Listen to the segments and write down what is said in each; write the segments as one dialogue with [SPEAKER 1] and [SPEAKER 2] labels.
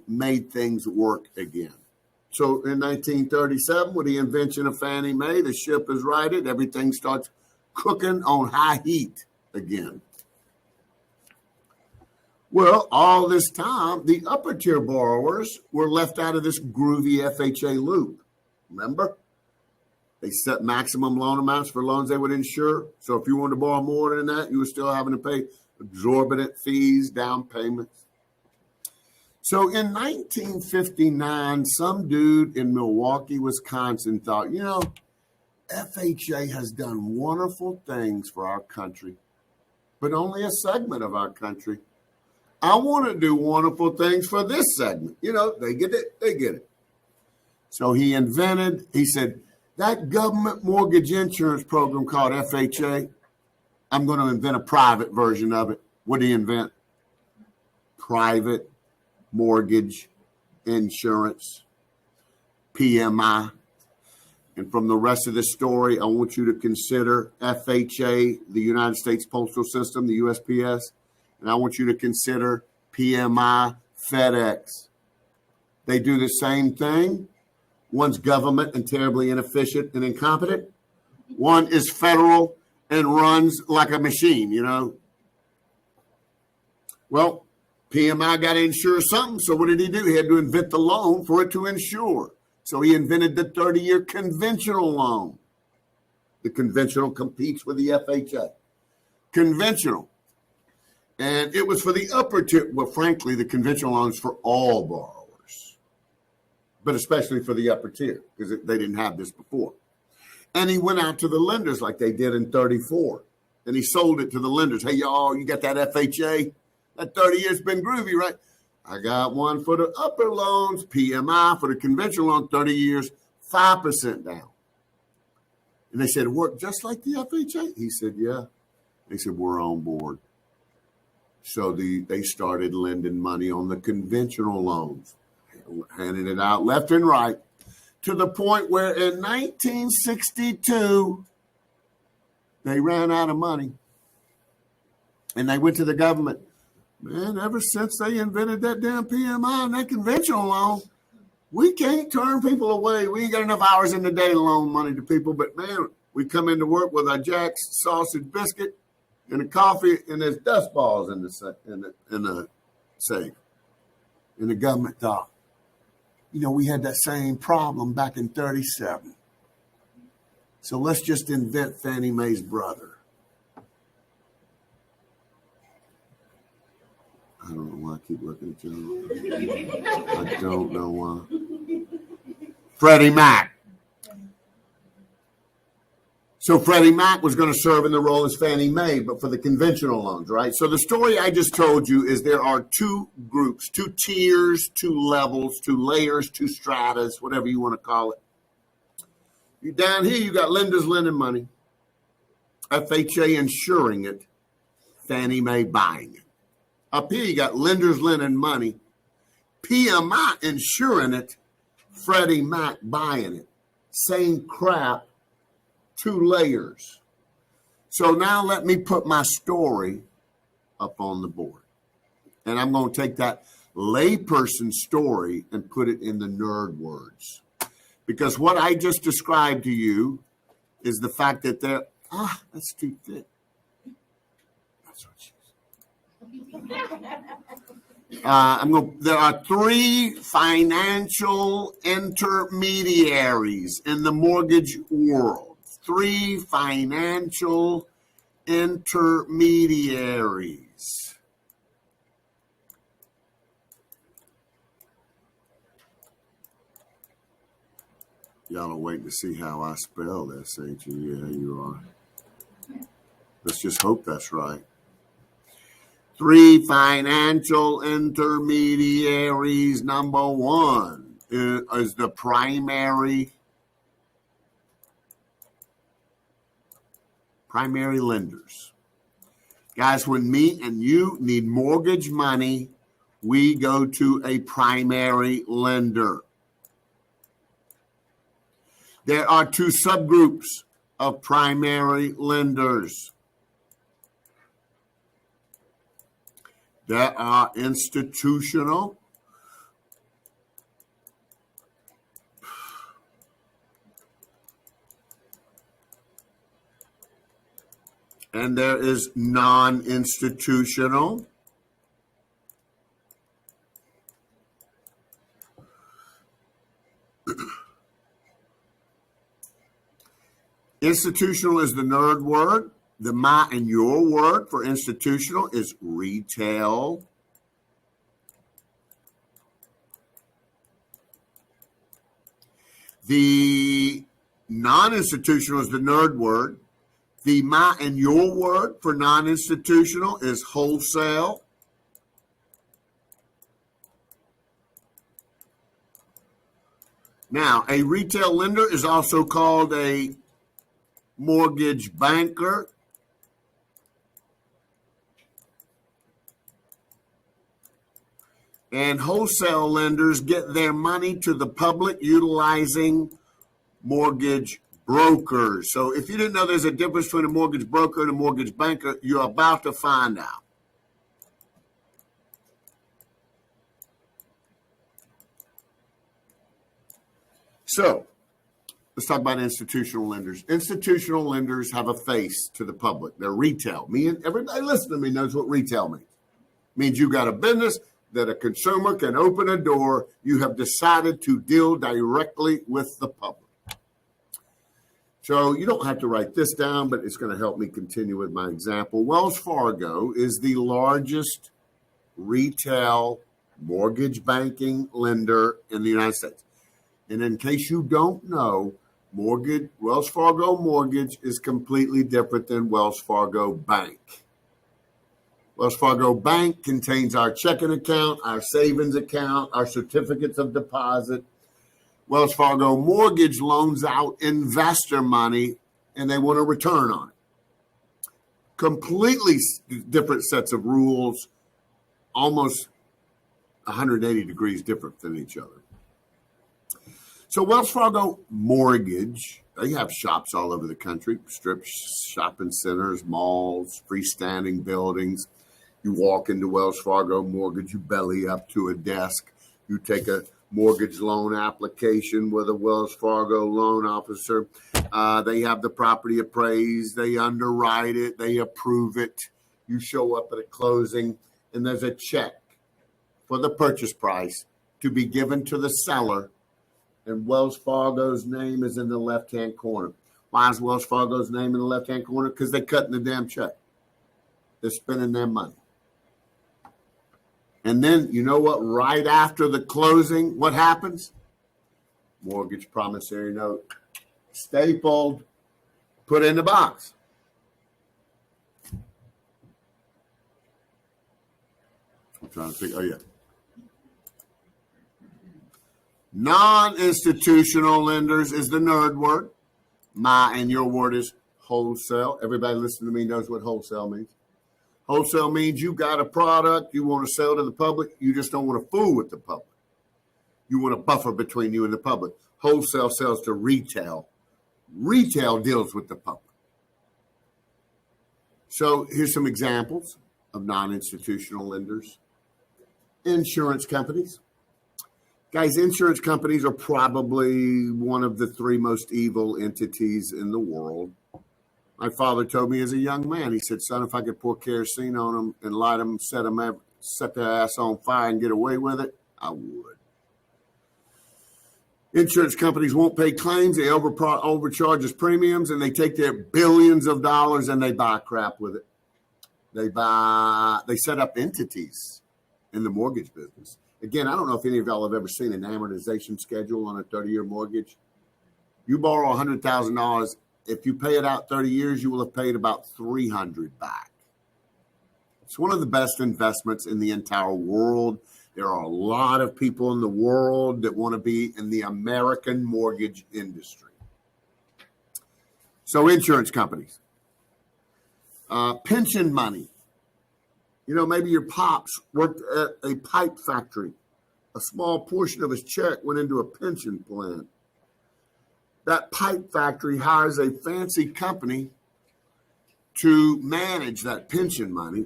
[SPEAKER 1] made things work again. So in 1937, with the invention of Fannie Mae, the ship is righted. Everything starts cooking on high heat again. Well, all this time, the upper tier borrowers were left out of this groovy FHA loop. Remember? They set maximum loan amounts for loans they would insure. So if you wanted to borrow more than that, you were still having to pay exorbitant fees, down payments. So in 1959, some dude in Milwaukee, Wisconsin thought, FHA has done wonderful things for our country, but only a segment of our country. I want to do wonderful things for this segment. They get it. So he said, that government mortgage insurance program called FHA, I'm going to invent a private version of it. What did he invent? Private mortgage insurance, PMI. And from the rest of the story, I want you to consider FHA, the United States Postal System, the USPS. And I want you to consider PMI, FedEx. They do the same thing. One's government and terribly inefficient and incompetent. One is federal and runs like a machine, Well, PMI got to insure something. So what did he do? He had to invent the loan for it to insure. So he invented the 30-year conventional loan. The conventional competes with the FHA. Conventional. And it was for the upper tier. Well, frankly, the conventional loans for all borrowers, but especially for the upper tier because they didn't have this before. And he went out to the lenders like they did in 34. And he sold it to the lenders. Hey, y'all, you got that FHA? That 30 years been groovy, right? I got one for the upper loans, PMI, for the conventional loan, 30 years, 5% down. And they said, it worked just like the FHA? He said, yeah. They said, we're on board. So they started lending money on the conventional loans, handing it out left and right, to the point where in 1962, they ran out of money. And they went to the government. Man, ever since they invented that damn PMI and that conventional loan, we can't turn people away. We ain't got enough hours in the day to loan money to people. But, man, we come into work with our Jack's sausage biscuit and a coffee, and there's dust balls in the safe. And the government thought, we had that same problem back in 37. So let's just invent Fannie Mae's brother. I don't know why I keep looking at you. I don't know why. Freddie Mac. So Freddie Mac was going to serve in the role as Fannie Mae, but for the conventional loans, right? So the story I just told you is there are two groups, two tiers, two levels, two layers, two stratas, whatever you want to call it. You down here, you got lenders lending money, FHA insuring it, Fannie Mae buying it. Up here, you got lenders lending money, PMI insuring it, Freddie Mac buying it. Same crap. Two layers. So now let me put my story up on the board. And I'm going to take that layperson story and put it in the nerd words. Because what I just described to you is the fact that that's too thick. That's what she said. There are three financial intermediaries in the mortgage world. Three financial intermediaries. Y'all are waiting to see how I spell this, ain't you? Yeah, you are. Let's just hope that's right. Three financial intermediaries. Number one is the primary lenders. Guys, when me and you need mortgage money, we go to a primary lender. There are two subgroups of primary lenders. There are institutional And there is non-institutional. Institutional is the nerd word. The my and your word for institutional is retail. The non-institutional is the nerd word. The my and your word for non-institutional is wholesale. Now, a retail lender is also called a mortgage banker. And wholesale lenders get their money to the public utilizing mortgage brokers. So if you didn't know there's a difference between a mortgage broker and a mortgage banker, you're about to find out. So let's talk about institutional lenders. Institutional lenders have a face to the public. They're retail. Me and everybody listening to me knows what retail means. It means you got a business that a consumer can open a door. You have decided to deal directly with the public. So you don't have to write this down, but it's going to help me continue with my example. Wells Fargo is the largest retail mortgage banking lender in the United States. And in case you don't know, Wells Fargo Mortgage is completely different than Wells Fargo Bank. Wells Fargo Bank contains our checking account, our savings account, our certificates of deposit. Wells Fargo Mortgage loans out investor money, and they want a return on it. Completely different sets of rules, almost 180 degrees different than each other. So Wells Fargo Mortgage, they have shops all over the country, strip shopping centers, malls, freestanding buildings. You walk into Wells Fargo Mortgage, you belly up to a desk, you take a mortgage loan application with a Wells Fargo loan officer. They have the property appraised, they underwrite it, they approve it. You show up at a closing, and there's a check for the purchase price to be given to the seller, and Wells Fargo's name is in the left-hand corner. Why is Wells Fargo's name in the left-hand corner? Because they're cutting the damn check. They're spending their money. And then, you know what? Right after the closing, what happens? Mortgage promissory note, stapled, put in the box. I'm trying to think. Oh, yeah. Non-institutional lenders is the nerd word. My and your word is wholesale. Everybody listening to me knows what wholesale means. Wholesale means you got a product you want to sell to the public. You just don't want to fool with the public. You want a buffer between you and the public. Wholesale sells to retail. Retail deals with the public. So here's some examples of non-institutional lenders. Insurance companies. Guys, insurance companies are probably one of the three most evil entities in the world. My father told me as a young man, he said, son, if I could pour kerosene on them and light them, set their ass on fire and get away with it, I would. Insurance companies won't pay claims. They overcharge us premiums, and they take their billions of dollars and they buy crap with it. They set up entities in the mortgage business. Again, I don't know if any of y'all have ever seen an amortization schedule on a 30-year mortgage. You borrow $100,000. If you pay it out 30 years, you will have paid about $300 back. It's one of the best investments in the entire world. There are a lot of people in the world that want to be in the American mortgage industry. So insurance companies. Pension money. You know, maybe your pops worked at a pipe factory. A small portion of his check went into a pension plan. That pipe factory hires a fancy company to manage that pension money.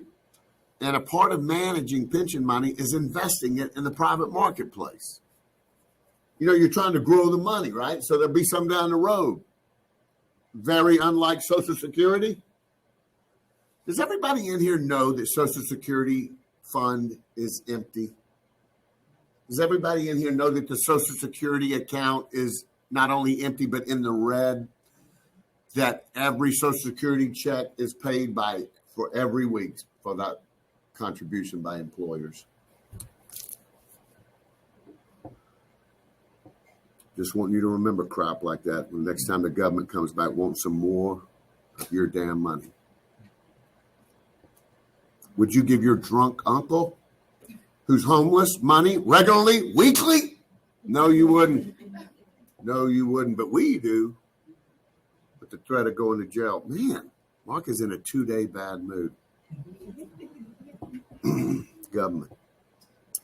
[SPEAKER 1] And a part of managing pension money is investing it in the private marketplace. You know, you're trying to grow the money, right? So there'll be some down the road. Very unlike Social Security. Does everybody in here know that Social Security fund is empty? Does everybody in here know that the Social Security account is not only empty, but in the red? That every Social Security check is paid for every week for that contribution by employers. Just want you to remember crap like that when next time the government comes back, want some more of your damn money. Would you give your drunk uncle who's homeless money regularly, weekly? No, you wouldn't. No, you wouldn't, but we do. With the threat of going to jail. Man, Mark is in a 2-day bad mood. Government.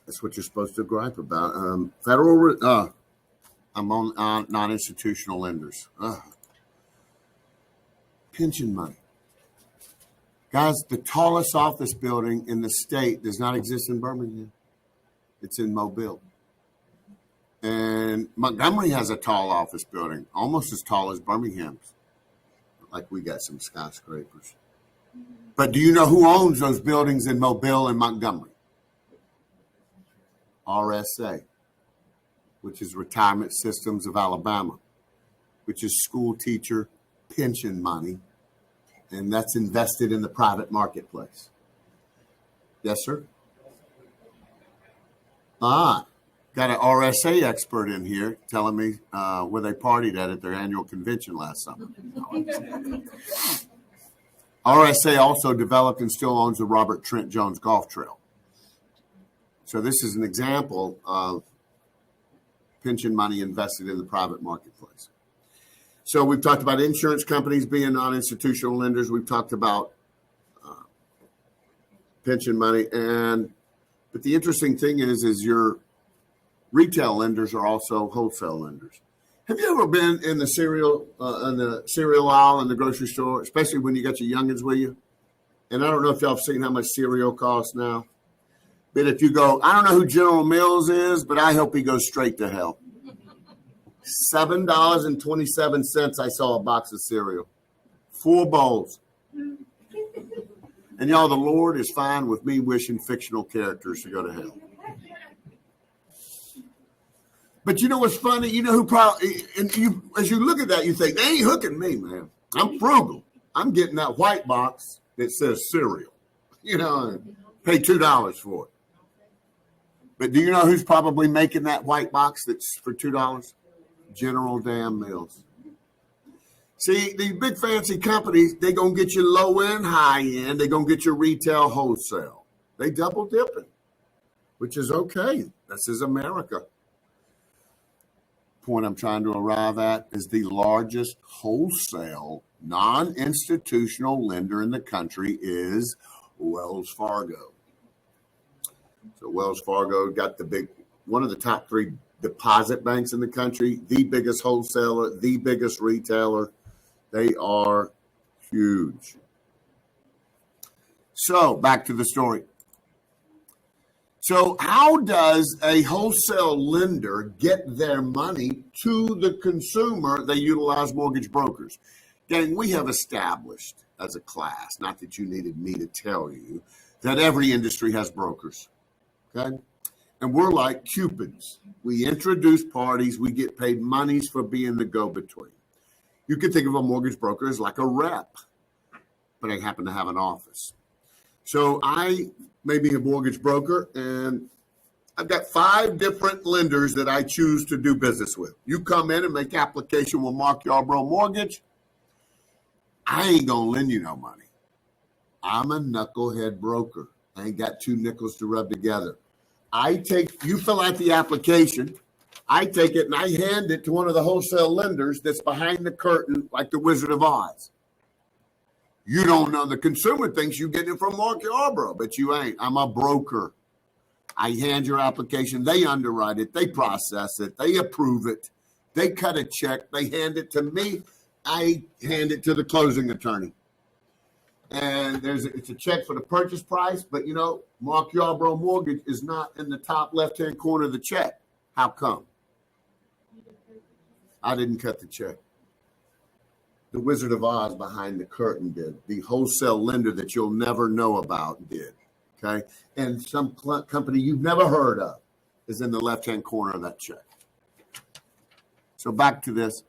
[SPEAKER 1] That's what you're supposed to gripe about. I'm on non-institutional lenders. Pension money. Guys, the tallest office building in the state does not exist in Birmingham. It's in Mobile. And Montgomery has a tall office building, almost as tall as Birmingham's. Like we got some skyscrapers. But do you know who owns those buildings in Mobile and Montgomery? RSA, which is Retirement Systems of Alabama, which is school teacher pension money. And that's invested in the private marketplace. Yes, sir? Got an RSA expert in here telling me where they partied at their annual convention last summer. RSA also developed and still owns the Robert Trent Jones Golf Trail. So this is an example of pension money invested in the private marketplace. So we've talked about insurance companies being non-institutional lenders. We've talked about pension money. But the interesting thing is your retail lenders are also wholesale lenders. Have you ever been in the cereal aisle in the grocery store, especially when you got your youngins with you? And I don't know if y'all have seen how much cereal costs now. But if you go, I don't know who General Mills is, but I hope he goes straight to hell. $7.27 I saw a box of cereal. 4 bowls. And y'all, the Lord is fine with me wishing fictional characters to go to hell. But you know what's funny? You know who probably, and you, as you look at that, you think, they ain't hooking me, man. I'm frugal. I'm getting that white box that says cereal, and pay $2 for it. But do you know who's probably making that white box that's for $2? General damn Mills. See, these big fancy companies, they going to get you low end, high end. They going to get you retail, wholesale. They double dipping, which is okay. This is America. Point I'm trying to arrive at is the largest wholesale non-institutional lender in the country is Wells Fargo. So Wells Fargo got one of the top 3 deposit banks in the country, the biggest wholesaler, the biggest retailer. They are huge. So back to the story. So how does a wholesale lender get their money to the consumer? They utilize mortgage brokers. Gang, we have established as a class, not that you needed me to tell you, that every industry has brokers. Okay? And we're like Cupids. We introduce parties. We get paid monies for being the go-between. You can think of a mortgage broker as like a rep, but I happen to have an office. So I may be a mortgage broker, and I've got 5 different lenders that I choose to do business with. You come in and make application with Mark Yarbrough Mortgage, I ain't going to lend you no money. I'm a knucklehead broker. I ain't got 2 nickels to rub together. You fill out the application, I take it and I hand it to one of the wholesale lenders that's behind the curtain like the Wizard of Oz. You don't know. The consumer thinks you get it from Mark Yarbrough, but you ain't. I'm a broker. I hand your application. They underwrite it. They process it. They approve it. They cut a check. They hand it to me. I hand it to the closing attorney. And it's a check for the purchase price, but Mark Yarbrough Mortgage is not in the top left-hand corner of the check. How come? I didn't cut the check. the Wizard of Oz behind the curtain did. The wholesale lender that you'll never know about did. Okay. And some company you've never heard of is in the left-hand corner of that check. So back to this.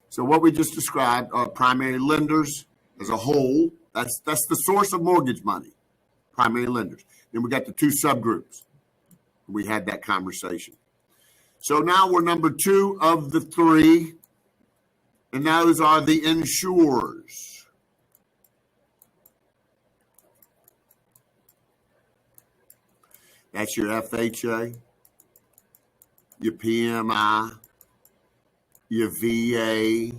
[SPEAKER 1] So what we just described are primary lenders as a whole. That's the source of mortgage money, primary lenders. Then we got the two subgroups. We had that conversation. So now we're number 2 of the 3. And those are the insurers. That's your FHA, your PMI, your VA.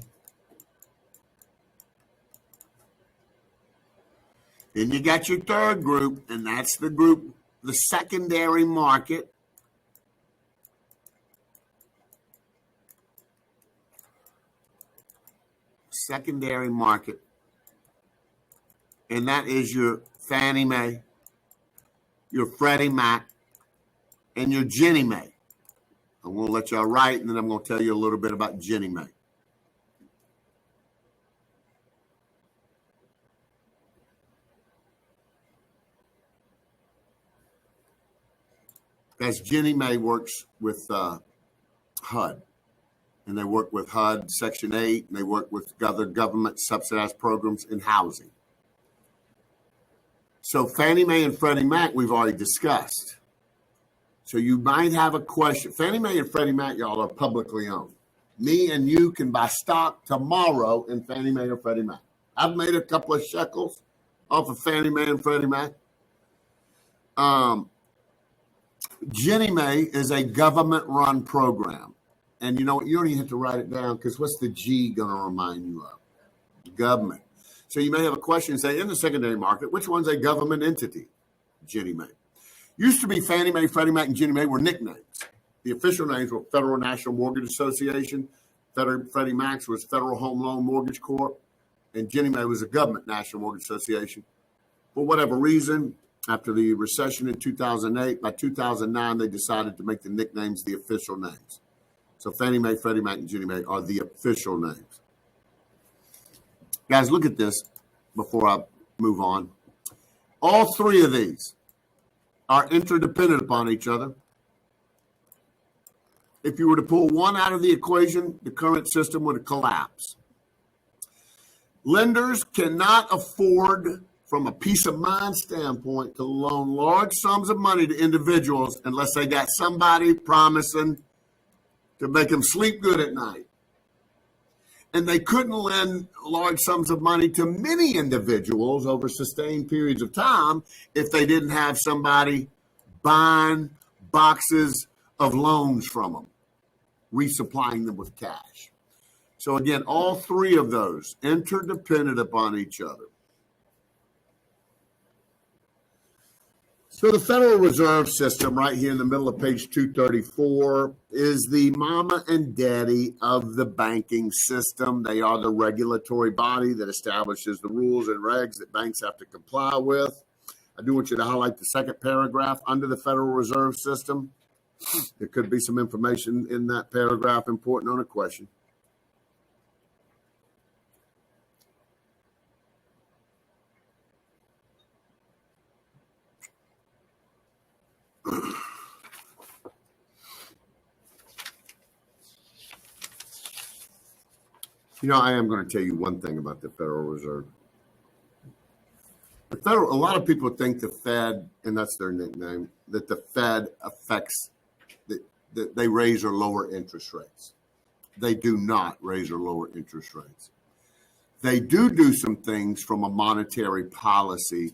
[SPEAKER 1] Then you got your third group, and that's the group, the secondary market. Secondary market. And that is your Fannie Mae, your Freddie Mac, and your Ginnie Mae. I'm going to let y'all write, and then I'm going to tell you a little bit about Ginnie Mae. As Ginnie Mae works with HUD. And they work with HUD Section 8, and they work with other government subsidized programs in housing. So Fannie Mae and Freddie Mac, we've already discussed. So you might have a question. Fannie Mae and Freddie Mac, y'all, are publicly owned. Me and you can buy stock tomorrow in Fannie Mae or Freddie Mac. I've made a couple of shekels off of Fannie Mae and Freddie Mac. Ginnie Mae is a government-run program. And you know what? You don't even have to write it down, because what's the G going to remind you of? Government. So you may have a question and say, in the secondary market, which one's a government entity? Ginnie Mae. Used to be Fannie Mae, Freddie Mac, and Ginnie Mae were nicknames. The official names were Federal National Mortgage Association. Freddie Mac's was Federal Home Loan Mortgage Corp. And Ginnie Mae was a government national mortgage association. For whatever reason, after the recession in 2008, by 2009, they decided to make the nicknames the official names. So Fannie Mae, Freddie Mac, and Ginnie Mae are the official names. Guys, look at this before I move on. All 3 of these are interdependent upon each other. If you were to pull one out of the equation, the current system would collapse. Lenders cannot afford, from a peace of mind standpoint, to loan large sums of money to individuals unless they got somebody promising to make them sleep good at night. And they couldn't lend large sums of money to many individuals over sustained periods of time if they didn't have somebody buying boxes of loans from them, resupplying them with cash. So again, all 3 of those interdependent upon each other. So the Federal Reserve System, right here in the middle of page 234, is the mama and daddy of the banking system. They are the regulatory body that establishes the rules and regs that banks have to comply with. I do want you to highlight the second paragraph under the Federal Reserve System. There could be some information in that paragraph important on a question. You know, I am going to tell you one thing about the Federal Reserve. A lot of people think the Fed, and that's their nickname, that the Fed affects, that they raise or lower interest rates. They do not raise or lower interest rates. They do some things from a monetary policy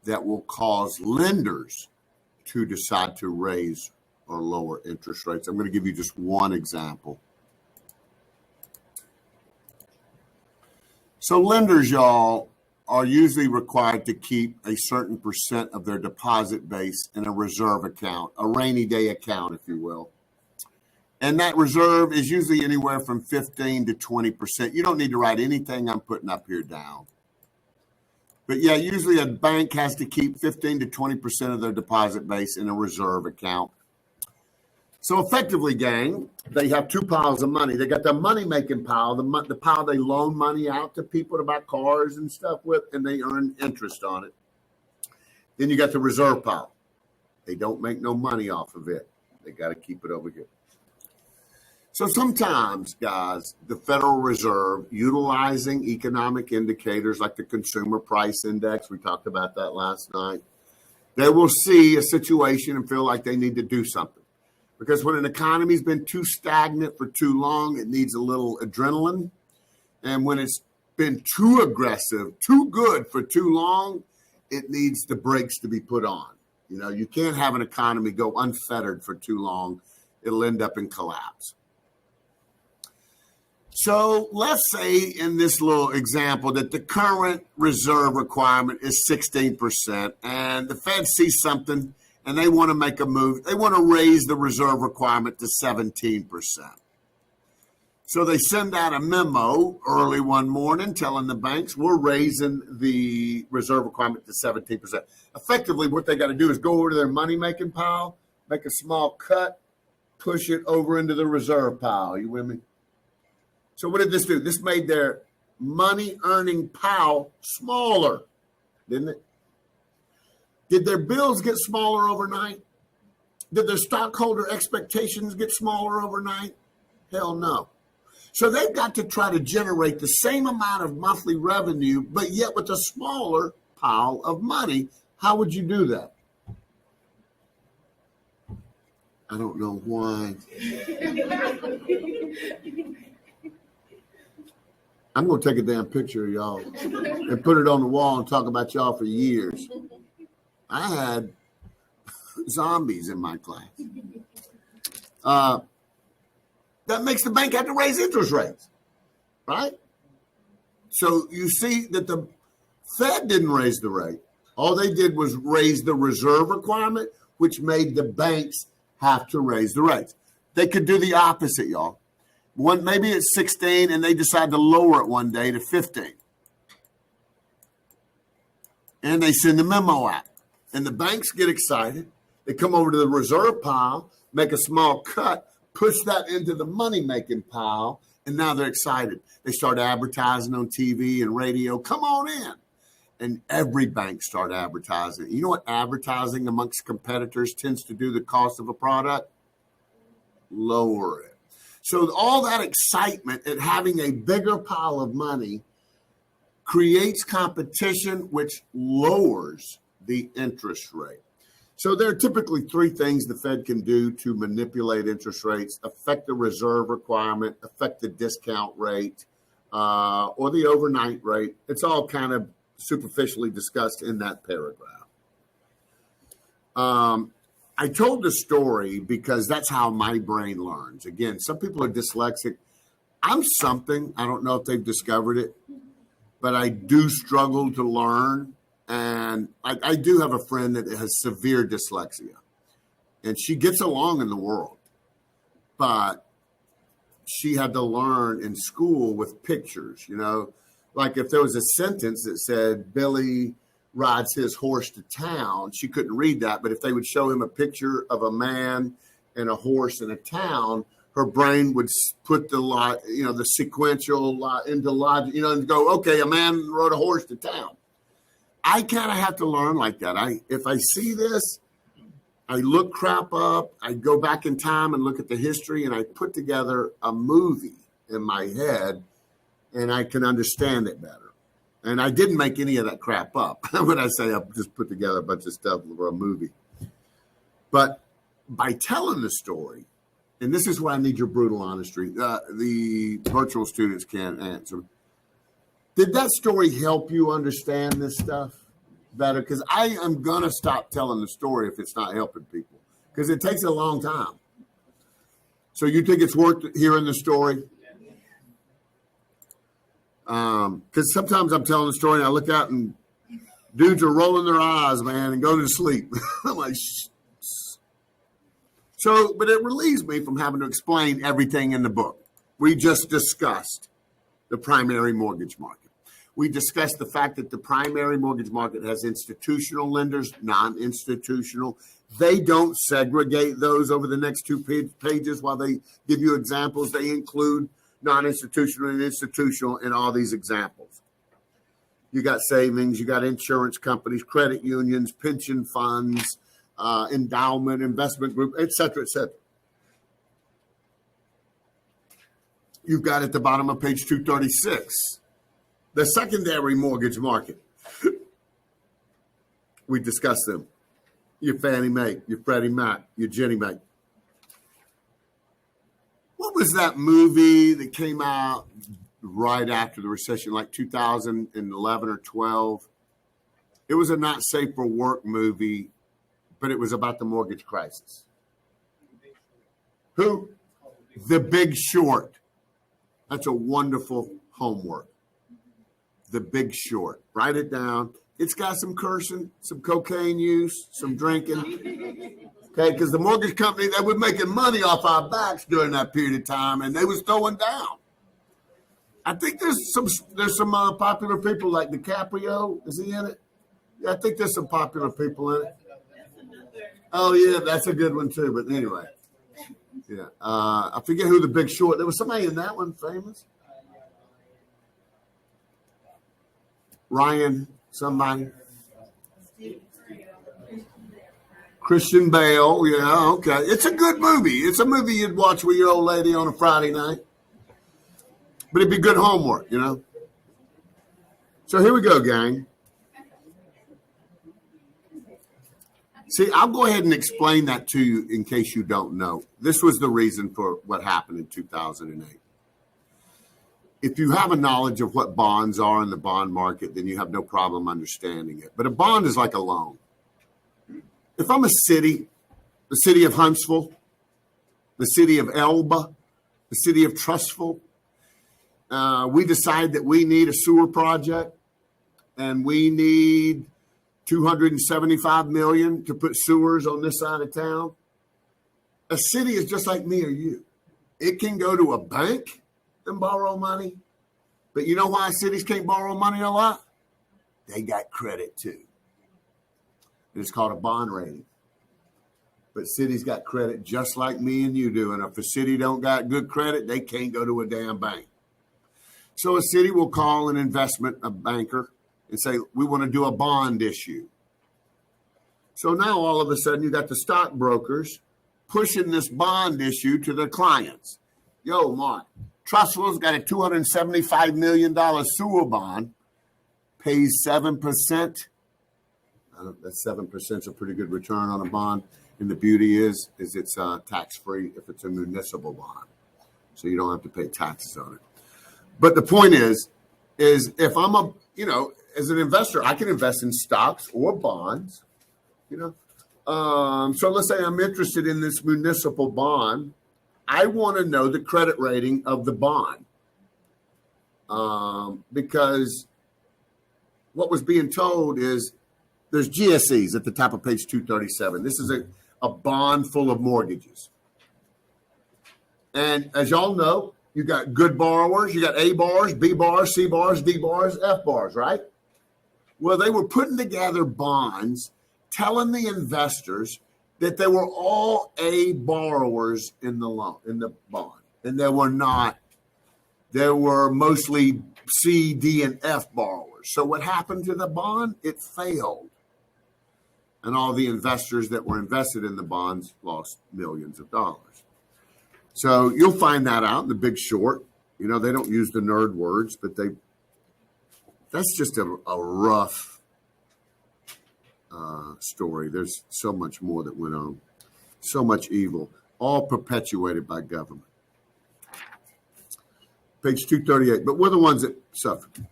[SPEAKER 1] that will cause lenders to decide to raise or lower interest rates. I'm going to give you just one example. So lenders, y'all, are usually required to keep a certain percent of their deposit base in a reserve account, a rainy day account, if you will. And that reserve is usually anywhere from 15 to 20%. You don't need to write anything I'm putting up here down. But yeah, usually a bank has to keep 15 to 20% of their deposit base in a reserve account. So effectively, gang, they have two piles of money. They got the money-making pile, the pile they loan money out to people to buy cars and stuff with, and they earn interest on it. Then you got the reserve pile. They don't make no money off of it. They got to keep it over here. So sometimes, guys, the Federal Reserve, utilizing economic indicators like the Consumer Price Index, we talked about that last night, they will see a situation and feel like they need to do something. Because when an economy's been too stagnant for too long, it needs a little adrenaline. And when it's been too aggressive, too good for too long, it needs the brakes to be put on. You know, you can't have an economy go unfettered for too long. It'll end up in collapse. So let's say in this little example that the current reserve requirement is 16%, and the Fed sees something and they want to make a move. They want to raise the reserve requirement to 17%. So they send out a memo early one morning telling the banks, we're raising the reserve requirement to 17%. Effectively, what they got to do is go over to their money-making pile, make a small cut, push it over into the reserve pile. You with me? So what did this do? This made their money-earning pile smaller, didn't it? Did their bills get smaller overnight? Did their stockholder expectations get smaller overnight? Hell no. So they've got to try to generate the same amount of monthly revenue, but yet with a smaller pile of money. How would you do that? I don't know why. I'm going to take a damn picture of y'all and put it on the wall and talk about y'all for years. I had zombies in my class. That makes the bank have to raise interest rates, right? So you see that the Fed didn't raise the rate. All they did was raise the reserve requirement, which made the banks have to raise the rates. They could do the opposite, y'all. Maybe it's 16 and they decide to lower it one day to 15. And they send a memo out. And the banks get excited. They come over to the reserve pile, make a small cut, push that into the money-making pile, and now they're excited. They start advertising on TV and radio. Come on in. And every bank start advertising. You know what advertising amongst competitors tends to do the cost of a product? Lower it. So all that excitement at having a bigger pile of money creates competition, which lowers the interest rate. So there are typically three things the Fed can do to manipulate interest rates: affect the reserve requirement, affect the discount rate, or the overnight rate. It's all kind of superficially discussed in that paragraph. I told the story because that's how my brain learns. Again, some people are dyslexic. I'm something. I don't know if they've discovered it, but I do struggle to learn. And I do have a friend that has severe dyslexia, and she gets along in the world, but she had to learn in school with pictures, you know, like if there was a sentence that said Billy rides his horse to town, she couldn't read that. But if they would show him a picture of a man and a horse in a town, her brain would put the sequential into logic, and go, okay, a man rode a horse to town. I kind of have to learn like that. If I see this, I look crap up, I go back in time and look at the history, and I put together a movie in my head, and I can understand it better. And I didn't make any of that crap up. When I say I just put together a bunch of stuff for a movie. But by telling the story, and this is why I need your brutal honesty, the virtual students can't answer. Did that story help you understand this stuff better? Because I am going to stop telling the story if it's not helping people, because it takes a long time. So you think it's worth hearing the story? Because sometimes I'm telling the story and I look out and dudes are rolling their eyes, man, and go to sleep. I'm like, shh. So, but it relieves me from having to explain everything in the book. We just discussed the primary mortgage market. We discussed the fact that the primary mortgage market has institutional lenders, non-institutional. They don't segregate those over the next two pages while they give you examples. They include non-institutional and institutional in all these examples. You got savings, you got insurance companies, credit unions, pension funds, endowment, investment group, et cetera, et cetera. You've got at the bottom of page 236, the secondary mortgage market. We discussed them. Your Fannie Mae, your Freddie Mac, your Ginnie Mae. What was that movie that came out right after the recession, like 2011 or 12? It was a not safe for work movie, but it was about the mortgage crisis. Who? The Big Short. That's a wonderful homework. The Big Short. Write it down. It's got some cursing, some cocaine use, some drinking. Okay, because the mortgage company, they were making money off our backs during that period of time, and they was throwing down. I think there's some popular people like DiCaprio. Is he in it? Yeah, I think there's some popular people in it. Oh yeah, that's a good one too. But anyway, yeah, I forget who the Big Short. There was somebody in that one famous. Ryan, somebody. Christian Bale, yeah, okay. It's a good movie. It's a movie you'd watch with your old lady on a Friday night. But it'd be good homework, you know. So here we go, gang. See, I'll go ahead and explain that to you in case you don't know. This was the reason for what happened in 2008. If you have a knowledge of what bonds are in the bond market, then you have no problem understanding it. But a bond is like a loan. If I'm a city, the city of Huntsville, the city of Elba, the city of Trussville, we decide that we need a sewer project and we need $275 million to put sewers on this side of town. A city is just like me or you. It can go to a bank and borrow money. But you know why cities can't borrow money a lot? They got credit too. It's called a bond rating. But cities got credit just like me and you do. And if a city don't got good credit, they can't go to a damn bank. So a city will call an investment banker and say, we want to do a bond issue. So now all of a sudden you got the stockbrokers pushing this bond issue to their clients. Yo, Mark, Trussville's got a $275 million sewer bond, pays 7%. That 7% is a pretty good return on a bond. And the beauty is it's tax-free if it's a municipal bond. So you don't have to pay taxes on it. But the point is if I'm as an investor, I can invest in stocks or bonds, So let's say I'm interested in this municipal bond. I want to know the credit rating of the bond. Because what was being told is there's GSEs at the top of page 237. This is a bond full of mortgages. And as y'all know, you got good borrowers, you got A bars, B bars, C bars, D bars, F bars, right? Well, they were putting together bonds telling the investors that they were all A borrowers in the bond. And they were not. There were mostly C, D, and F borrowers. So what happened to the bond? It failed. And all the investors that were invested in the bonds lost millions of dollars. So you'll find that out in The Big Short. They don't use the nerd words, but that's just a rough story. There's so much more that went on. So much evil, all perpetuated by government. Page 238, but we're the ones that suffered.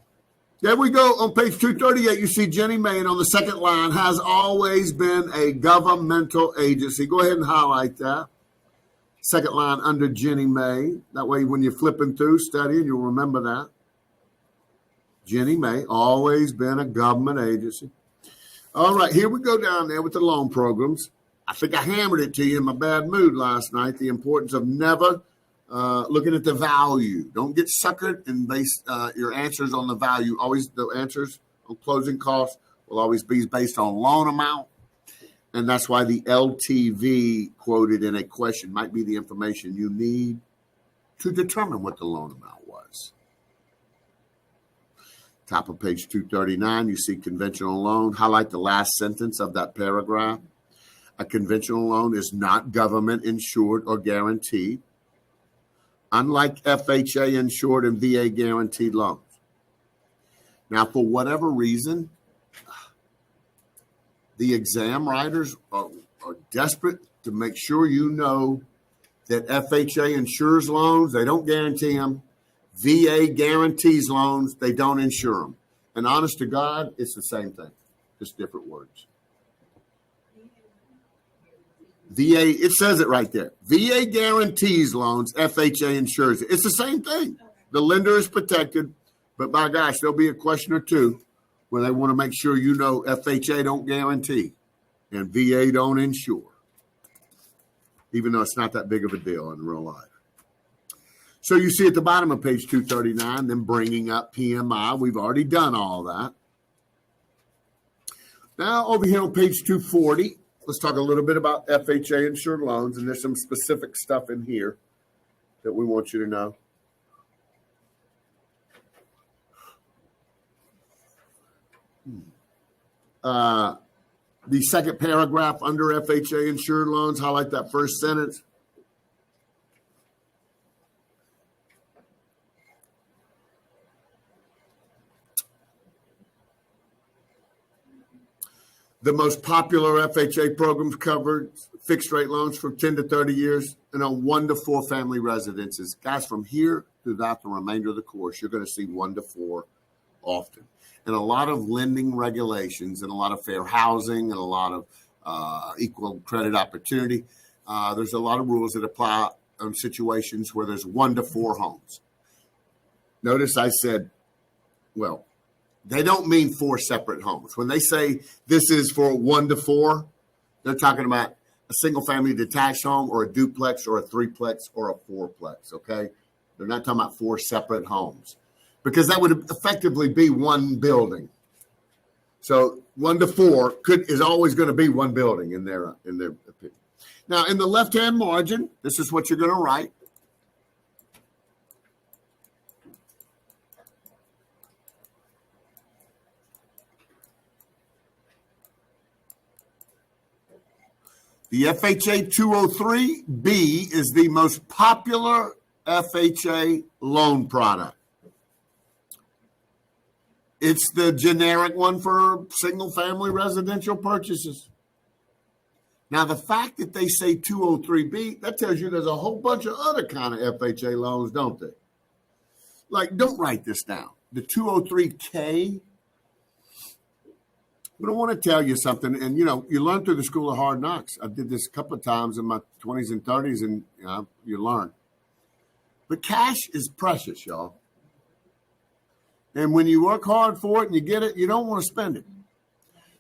[SPEAKER 1] There we go. On page 238, you see Ginnie Mae, and on the second line, has always been a governmental agency. Go ahead and highlight that. Second line under Ginnie Mae. That way, when you're flipping through, studying, you'll remember that. Ginnie Mae, always been a government agency. All right, here we go down there with the loan programs. I think I hammered it to you in my bad mood last night, the importance of never looking at the value. Don't get suckered and base your answers on the value. Always the answers on closing costs will always be based on loan amount. And that's why the LTV quoted in a question might be the information you need to determine what the loan amount was. Top of page 239, you see conventional loan. Highlight the last sentence of that paragraph. A conventional loan is not government insured or guaranteed, unlike FHA insured and VA guaranteed loans. Now, for whatever reason, the exam writers are desperate to make sure you know that FHA insures loans. They don't guarantee them. VA guarantees loans. They don't insure them. And honest to God, it's the same thing, just different words. VA, it says it right there. VA guarantees loans. FHA insures it. It's the same thing. The lender is protected, but by gosh, there'll be a question or two where they want to make sure you know FHA don't guarantee and VA don't insure, even though it's not that big of a deal in real life. So you see at the bottom of page 239, them bringing up PMI. We've already done all that. Now over here on page 240, let's talk a little bit about FHA insured loans, and there's some specific stuff in here that we want you to know. The second paragraph under FHA insured loans, highlight that first sentence. The most popular FHA programs covered fixed rate loans from 10 to 30 years and on 1 to 4 family residences. Guys, from here throughout the remainder of the course, you're going to see 1 to 4 often. And a lot of lending regulations and a lot of fair housing and a lot of equal credit opportunity. There's a lot of rules that apply on situations where there's 1 to 4 homes. Notice I said, well, they don't mean 4 separate homes. When they say this is for 1 to 4, they're talking about a single family detached home or a duplex or a threeplex or a fourplex, okay? They're not talking about 4 separate homes because that would effectively be one building. So 1 to 4 is always going to be one building in their opinion. Now, in the left-hand margin, this is what you're going to write. The FHA 203B is the most popular FHA loan product. It's the generic one for single-family residential purchases. Now, the fact that they say 203B, that tells you there's a whole bunch of other kind of FHA loans, don't they? Like, don't write this down. The 203K, but I want to tell you something, and you learn through the school of hard knocks. I did this a couple of times in my 20s and 30s, and you learn. But cash is precious, y'all. And when you work hard for it and you get it, you don't want to spend it.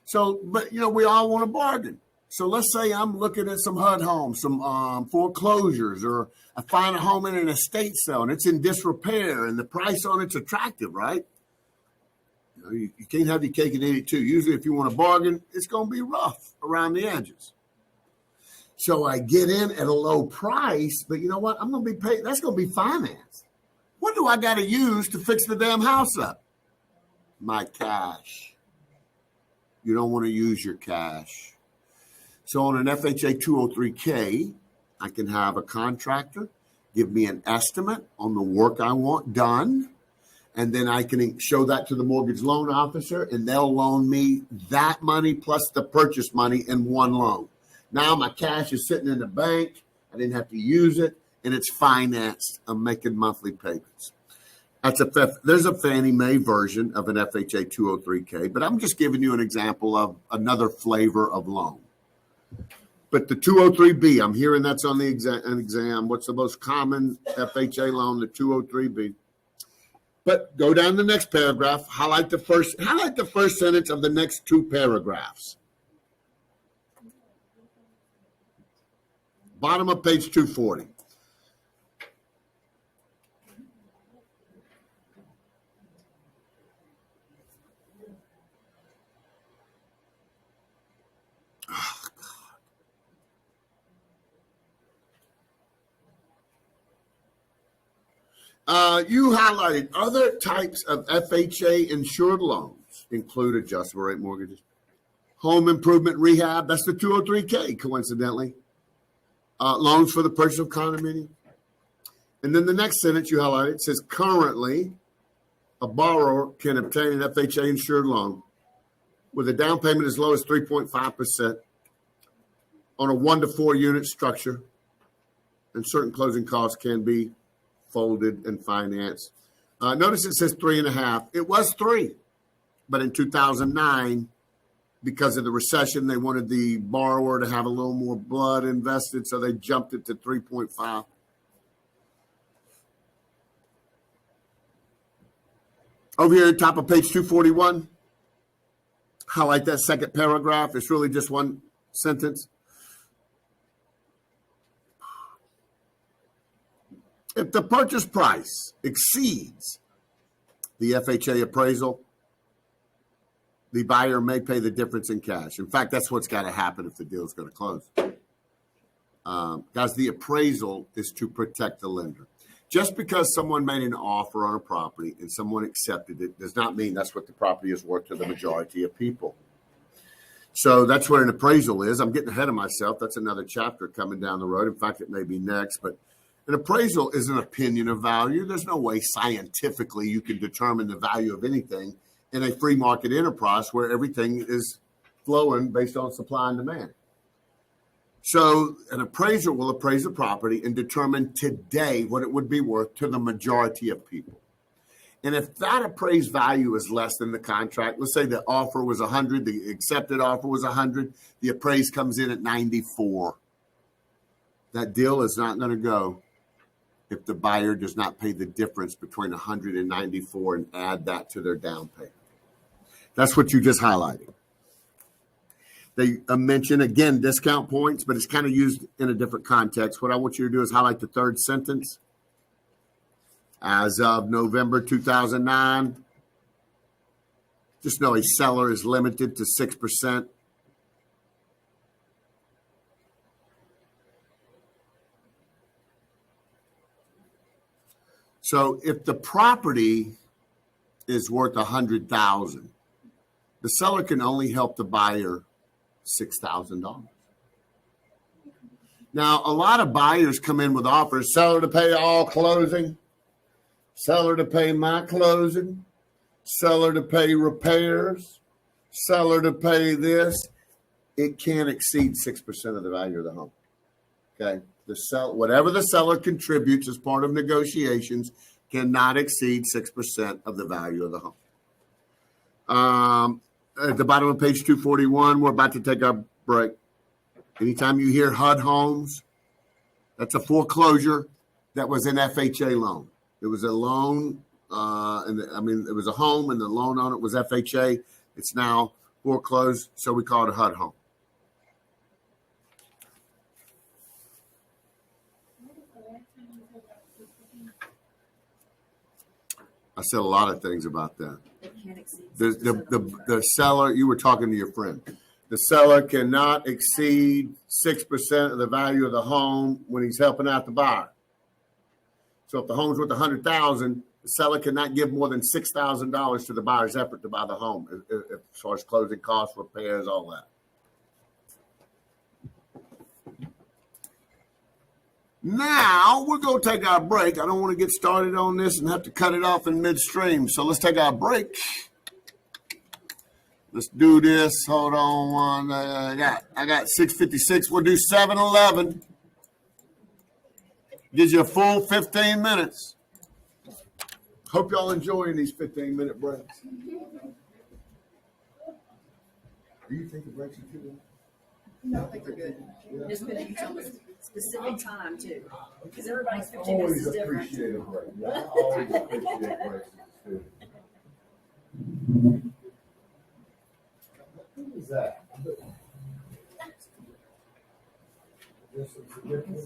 [SPEAKER 1] So, but we all want to bargain. So let's say I'm looking at some HUD homes, some foreclosures, or I find a home in an estate sale and it's in disrepair and the price on it's attractive, right? You can't have your cake and eat it too. Usually if you want to bargain, it's going to be rough around the edges. So I get in at a low price, but you know what? I'm going to be paid. That's going to be financed. What do I got to use to fix the damn house up? My cash. You don't want to use your cash. So on an FHA 203K, I can have a contractor give me an estimate on the work I want done. And then I can show that to the mortgage loan officer, and they'll loan me that money plus the purchase money in one loan. Now my cash is sitting in the bank. I didn't have to use it, and it's financed. I'm making monthly payments. There's a Fannie Mae version of an FHA 203K, but I'm just giving you an example of another flavor of loan. But the 203B, I'm hearing that's on the exam. What's the most common FHA loan? The 203B. But go down the next paragraph, highlight the first sentence of the next 2 paragraphs. Bottom of page 240. Oh, You highlighted other types of FHA insured loans include adjustable rate mortgages, home improvement rehab. That's the 203K, coincidentally. Loans for the purchase of condominium. And then the next sentence you highlighted says currently a borrower can obtain an FHA insured loan with a down payment as low as 3.5% on a 1 to 4 unit structure, and certain closing costs can be folded and financed. Notice it says 3.5. It was 3, but in 2009, because of the recession, they wanted the borrower to have a little more blood invested, so they jumped it to 3.5. Over here at the top of page 241, highlight that second paragraph. It's really just one sentence. If the purchase price exceeds the FHA appraisal, the buyer may pay the difference in cash. In fact, that's what's got to happen if the deal is going to close. Guys, the appraisal is to protect the lender. Just because someone made an offer on a property and someone accepted it does not mean that's what the property is worth to the majority of people. So that's what an appraisal is. I'm getting ahead of myself. That's another chapter coming down the road. In fact, it may be next. But an appraisal is an opinion of value. There's no way scientifically you can determine the value of anything in a free market enterprise where everything is flowing based on supply and demand. So an appraiser will appraise a property and determine today what it would be worth to the majority of people. And if that appraised value is less than the contract, let's say the offer was 100, the accepted offer was 100, the appraised comes in at 94. That deal is not going to go if the buyer does not pay the difference between 100 and 94 and add that to their down payment. That's what you just highlighted. They mention, again, discount points, but it's kind of used in a different context. What I want you to do is highlight the third sentence. As of November 2009, just know a seller is limited to 6%. So if the property is worth $100,000, the seller can only help the buyer $6,000. Now, a lot of buyers come in with offers, seller to pay all closing, seller to pay my closing, seller to pay repairs, seller to pay this. It can't exceed 6% of the value of the home. Okay? Whatever the seller contributes as part of negotiations cannot exceed 6% of the value of the home. At the bottom of page 241, we're about to take our break. Anytime you hear HUD homes, that's a foreclosure that was an FHA loan. It was a loan, it was a home and the loan on it was FHA. It's now foreclosed, so we call it a HUD home. I said a lot of things about that. The seller, you were talking to your friend. The seller cannot exceed 6% of the value of the home when he's helping out the buyer. So if the home's worth $100,000, the seller cannot give more than $6,000 to the buyer's effort to buy the home, as far as closing costs, repairs, all that. Now, we're going to take our break. I don't want to get started on this and have to cut it off in midstream. So let's take our break. Let's do this. Hold on one. I got 6:56. We'll do 7:11. Gives you a full 15 minutes. Hope y'all enjoying these 15-minute breaks. Do you think the breaks are too long?
[SPEAKER 2] No, I think they're good. Just going to use on a specific time, too. Because everybody's 15 minutes is different.
[SPEAKER 1] Appreciate a break. Yeah, I always appreciate breaks. Who is that? There's some significance.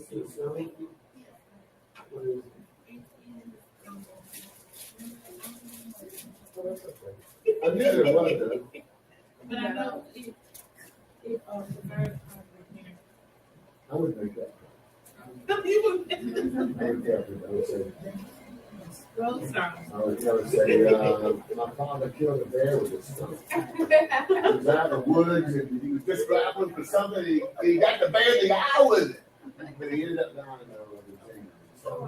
[SPEAKER 1] What is it? I knew there was.
[SPEAKER 3] But I know if the marriage here.
[SPEAKER 1] I would make that.
[SPEAKER 3] He would. Roll Star.
[SPEAKER 1] I was gonna say, my father killed a bear with his son. He was out in the woods and he was just grappling for something. He got the bear in the eye with it. But he ended up dying in the thing. So I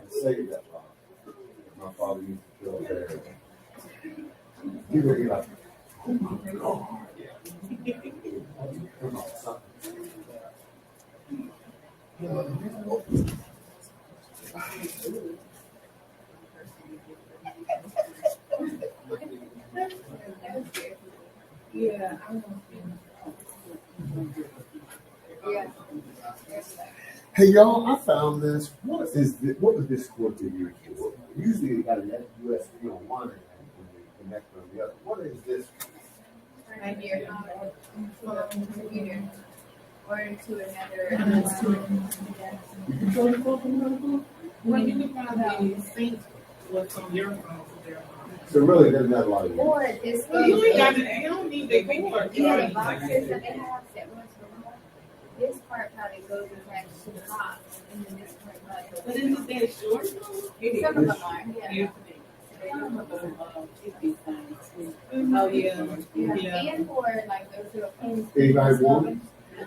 [SPEAKER 1] saved that life. My father used to kill a bear. He would be like, oh my God. Come on, son.
[SPEAKER 3] Yeah, I don't know.
[SPEAKER 1] Hey y'all, I found this. What is this? What was this cord they use for? Usually you got a USB on one end and you connect on the other. What is this?
[SPEAKER 4] Right here, computer, or to another.
[SPEAKER 3] Well, you can probably sync what's on your phone to their phone.
[SPEAKER 1] So it really doesn't have a lot of use.
[SPEAKER 4] Or this.
[SPEAKER 3] Well, you ain't got to, you don't need the cord.
[SPEAKER 4] Yeah, the boxes that they have that runs from this part probably goes attached to the box, and then this part probably goes.
[SPEAKER 3] But isn't that short?
[SPEAKER 4] Some of them are, yeah.
[SPEAKER 3] Oh, yeah.
[SPEAKER 4] Yeah, and for like those little pins.
[SPEAKER 1] Anybody want it?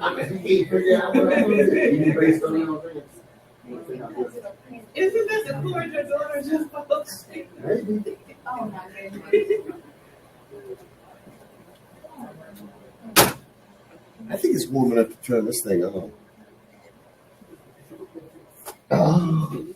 [SPEAKER 1] I mean, he can't figure out what I'm gonna do. You based on your things.
[SPEAKER 3] Isn't that the cord your daughter just posted?
[SPEAKER 1] Maybe.
[SPEAKER 4] Oh my goodness.
[SPEAKER 1] I think it's warm enough to turn this thing on. Oh.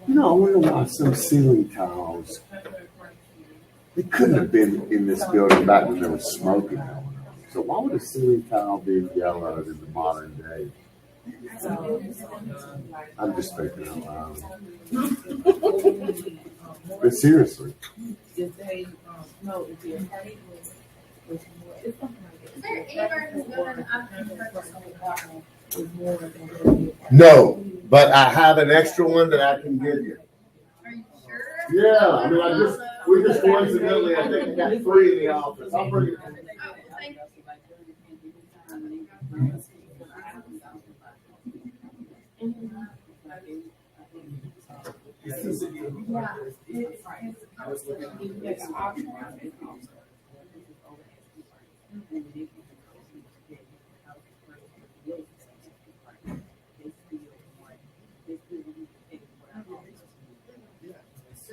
[SPEAKER 1] You know, I wonder why some ceiling tiles. They couldn't have been in this building back when there was smoking going on. So why would a ceiling tile be yellow in the modern day? I'm just thinking out loud. But seriously.
[SPEAKER 3] If they, no, if they're party with more, it's something like
[SPEAKER 4] Is there anywhere in this building I can purchase
[SPEAKER 1] No, but I have an extra one that I can give you.
[SPEAKER 4] Are you sure?
[SPEAKER 1] Yeah, I mean, we just coincidentally, I think we got 3 in the office. I'll bring it.
[SPEAKER 4] Oh, thank
[SPEAKER 5] I was looking at
[SPEAKER 4] So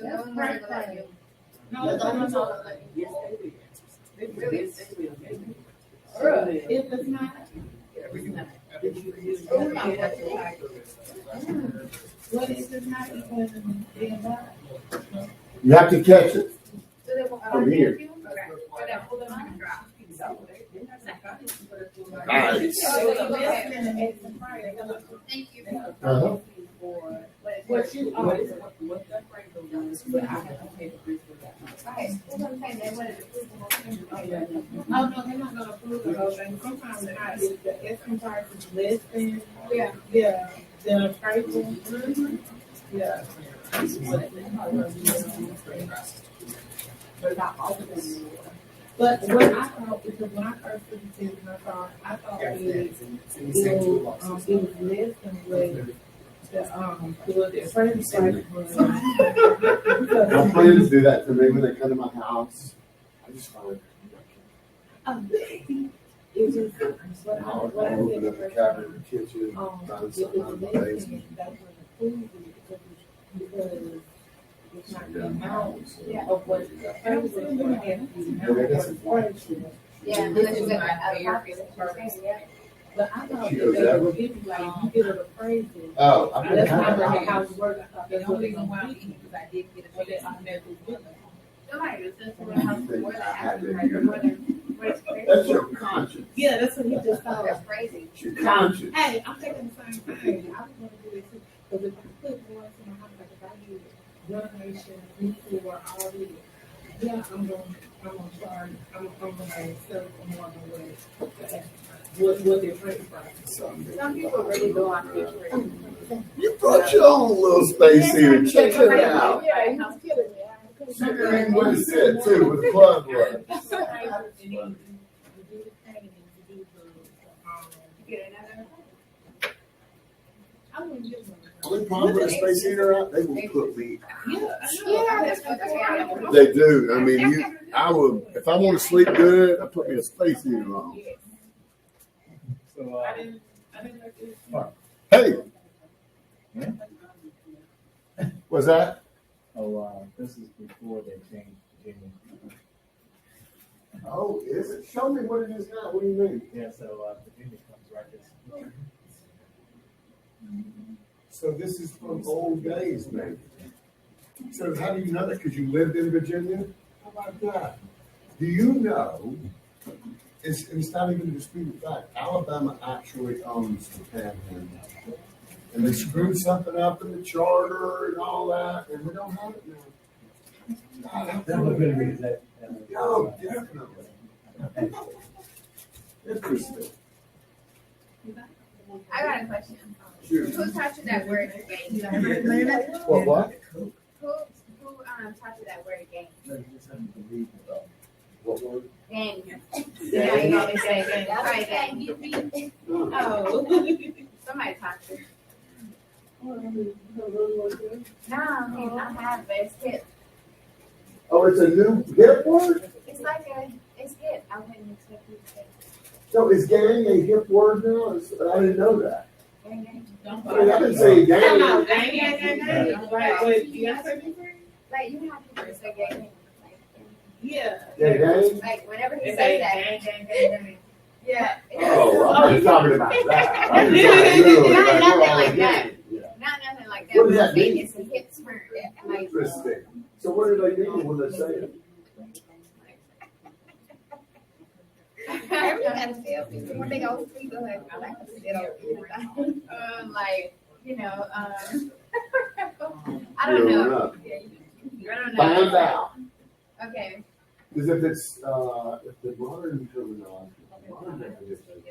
[SPEAKER 4] no one worried about you.
[SPEAKER 3] No, no. If it's not. What if it's not even being done?
[SPEAKER 1] You have to catch it.
[SPEAKER 4] So they won't.
[SPEAKER 1] From here.
[SPEAKER 4] Okay. But then hold them on and drop.
[SPEAKER 1] Nice.
[SPEAKER 4] Thank you.
[SPEAKER 1] Uh-huh.
[SPEAKER 3] What you always, what that break was, but I have to pay the free for that.
[SPEAKER 4] Okay, that's what I'm saying, they wanted to prove them.
[SPEAKER 3] Oh, no, they're not gonna approve the whole thing. Sometimes the estimate price is less than,
[SPEAKER 4] Yeah.
[SPEAKER 3] the appraisal. Yeah. But what I thought, because when I first put it in, I thought it was less than what the appraisal price was.
[SPEAKER 1] My friends do that to me when they come to my house. I just find
[SPEAKER 3] It was, what I
[SPEAKER 1] open
[SPEAKER 3] said
[SPEAKER 1] up the cabinet in the kitchen,
[SPEAKER 3] it
[SPEAKER 1] find
[SPEAKER 3] was
[SPEAKER 1] something out of the
[SPEAKER 3] less
[SPEAKER 1] basement.
[SPEAKER 3] than that was approved because it's not the amount of what the appraisal was going to have to be now.
[SPEAKER 4] Yeah, and then she's like, out of pocket. Yeah.
[SPEAKER 3] But I thought
[SPEAKER 1] She
[SPEAKER 3] that
[SPEAKER 1] goes
[SPEAKER 3] they
[SPEAKER 1] out.
[SPEAKER 3] would give you like, you get an appraisal.
[SPEAKER 1] Oh, I've been
[SPEAKER 3] That's not
[SPEAKER 1] having
[SPEAKER 3] really
[SPEAKER 1] that.
[SPEAKER 3] how it works. I thought that's what they gonna
[SPEAKER 2] Why
[SPEAKER 3] do.
[SPEAKER 2] because I did get a
[SPEAKER 3] But they
[SPEAKER 2] big
[SPEAKER 3] automatically give it.
[SPEAKER 4] Nobody was just in the house before that,
[SPEAKER 1] I had
[SPEAKER 4] after
[SPEAKER 1] to
[SPEAKER 4] that,
[SPEAKER 1] hear
[SPEAKER 4] before
[SPEAKER 1] that.
[SPEAKER 4] the.
[SPEAKER 1] That's your conscience.
[SPEAKER 3] Yeah, that's what he just thought.
[SPEAKER 4] That's crazy.
[SPEAKER 1] It's your conscience.
[SPEAKER 3] Hey, I'm thinking the same thing. I was gonna do it too. Because if I put more into my house, like if I do renovation, before already, yeah, I'm gonna charge, I'm gonna sell it for more than what the extra. what their purchase price.
[SPEAKER 4] Some people really go off their trip.
[SPEAKER 1] You brought your own little space here. Check it out.
[SPEAKER 3] Yeah, he was kidding me.
[SPEAKER 1] Check it out where it sit too, with the plug was.
[SPEAKER 4] Get another.
[SPEAKER 3] I wouldn't give them.
[SPEAKER 1] Only problem with a space heater out, they will put me.
[SPEAKER 3] Yeah,
[SPEAKER 4] Yeah, that's what they're.
[SPEAKER 1] They do. I mean, I would, if I want to sleep good, I put me a space heater on.
[SPEAKER 5] So,
[SPEAKER 3] I didn't know
[SPEAKER 1] Hey, what's that?
[SPEAKER 5] this is before they changed Virginia.
[SPEAKER 1] Oh, is it? Show me what it is now. What do you mean?
[SPEAKER 5] Yeah, so, Virginia comes right this.
[SPEAKER 1] So this is from old days, maybe. So how do you know that? Because you lived in Virginia? How about that? Do you know, it's not even a disputed fact, Alabama actually owns the Panhandle. And they screwed something up in the charter and all that, and we don't have it now. God,
[SPEAKER 5] That was gonna be that.
[SPEAKER 1] Oh, definitely. Interesting.
[SPEAKER 4] I got a question.
[SPEAKER 1] Shoot.
[SPEAKER 4] Who taught you that word game?
[SPEAKER 1] What?
[SPEAKER 4] Who taught you that word game?
[SPEAKER 1] What word?
[SPEAKER 4] Game.
[SPEAKER 1] Yeah.
[SPEAKER 4] Yeah, you always say game. That's right, game.
[SPEAKER 3] Oh.
[SPEAKER 4] Somebody taught you. No, I have, but it's hip.
[SPEAKER 1] Oh, it's a new hip word?
[SPEAKER 4] It's like it's hip. I wouldn't expect you to say
[SPEAKER 1] So is gang a hip word now? I didn't know that.
[SPEAKER 4] gang, gang.
[SPEAKER 3] Don't
[SPEAKER 1] I mean, I didn't say gang.
[SPEAKER 3] No, Right, but yes,
[SPEAKER 4] Like you have to say gang, gang.
[SPEAKER 3] yeah.
[SPEAKER 1] Yeah, gang?
[SPEAKER 4] Like whenever he
[SPEAKER 3] It's
[SPEAKER 4] says
[SPEAKER 3] like
[SPEAKER 4] that. Yeah.
[SPEAKER 1] Oh, I'm just talking about that. I'm just
[SPEAKER 4] Not
[SPEAKER 1] talking
[SPEAKER 4] nothing like that.
[SPEAKER 1] Yeah.
[SPEAKER 4] Not nothing like that.
[SPEAKER 1] What does that
[SPEAKER 4] but I think
[SPEAKER 1] mean?
[SPEAKER 4] It's a hip turn. Like,
[SPEAKER 1] Interesting. So what do they mean when they say it?
[SPEAKER 4] Everybody feel people when they go to sleep, they're like, I like to sit over here. Like, I don't
[SPEAKER 1] You
[SPEAKER 4] know.
[SPEAKER 1] know.
[SPEAKER 4] I don't
[SPEAKER 1] Find
[SPEAKER 4] know.
[SPEAKER 1] out.
[SPEAKER 4] Okay.
[SPEAKER 1] Because if it's, if the modern terminology, modern definition,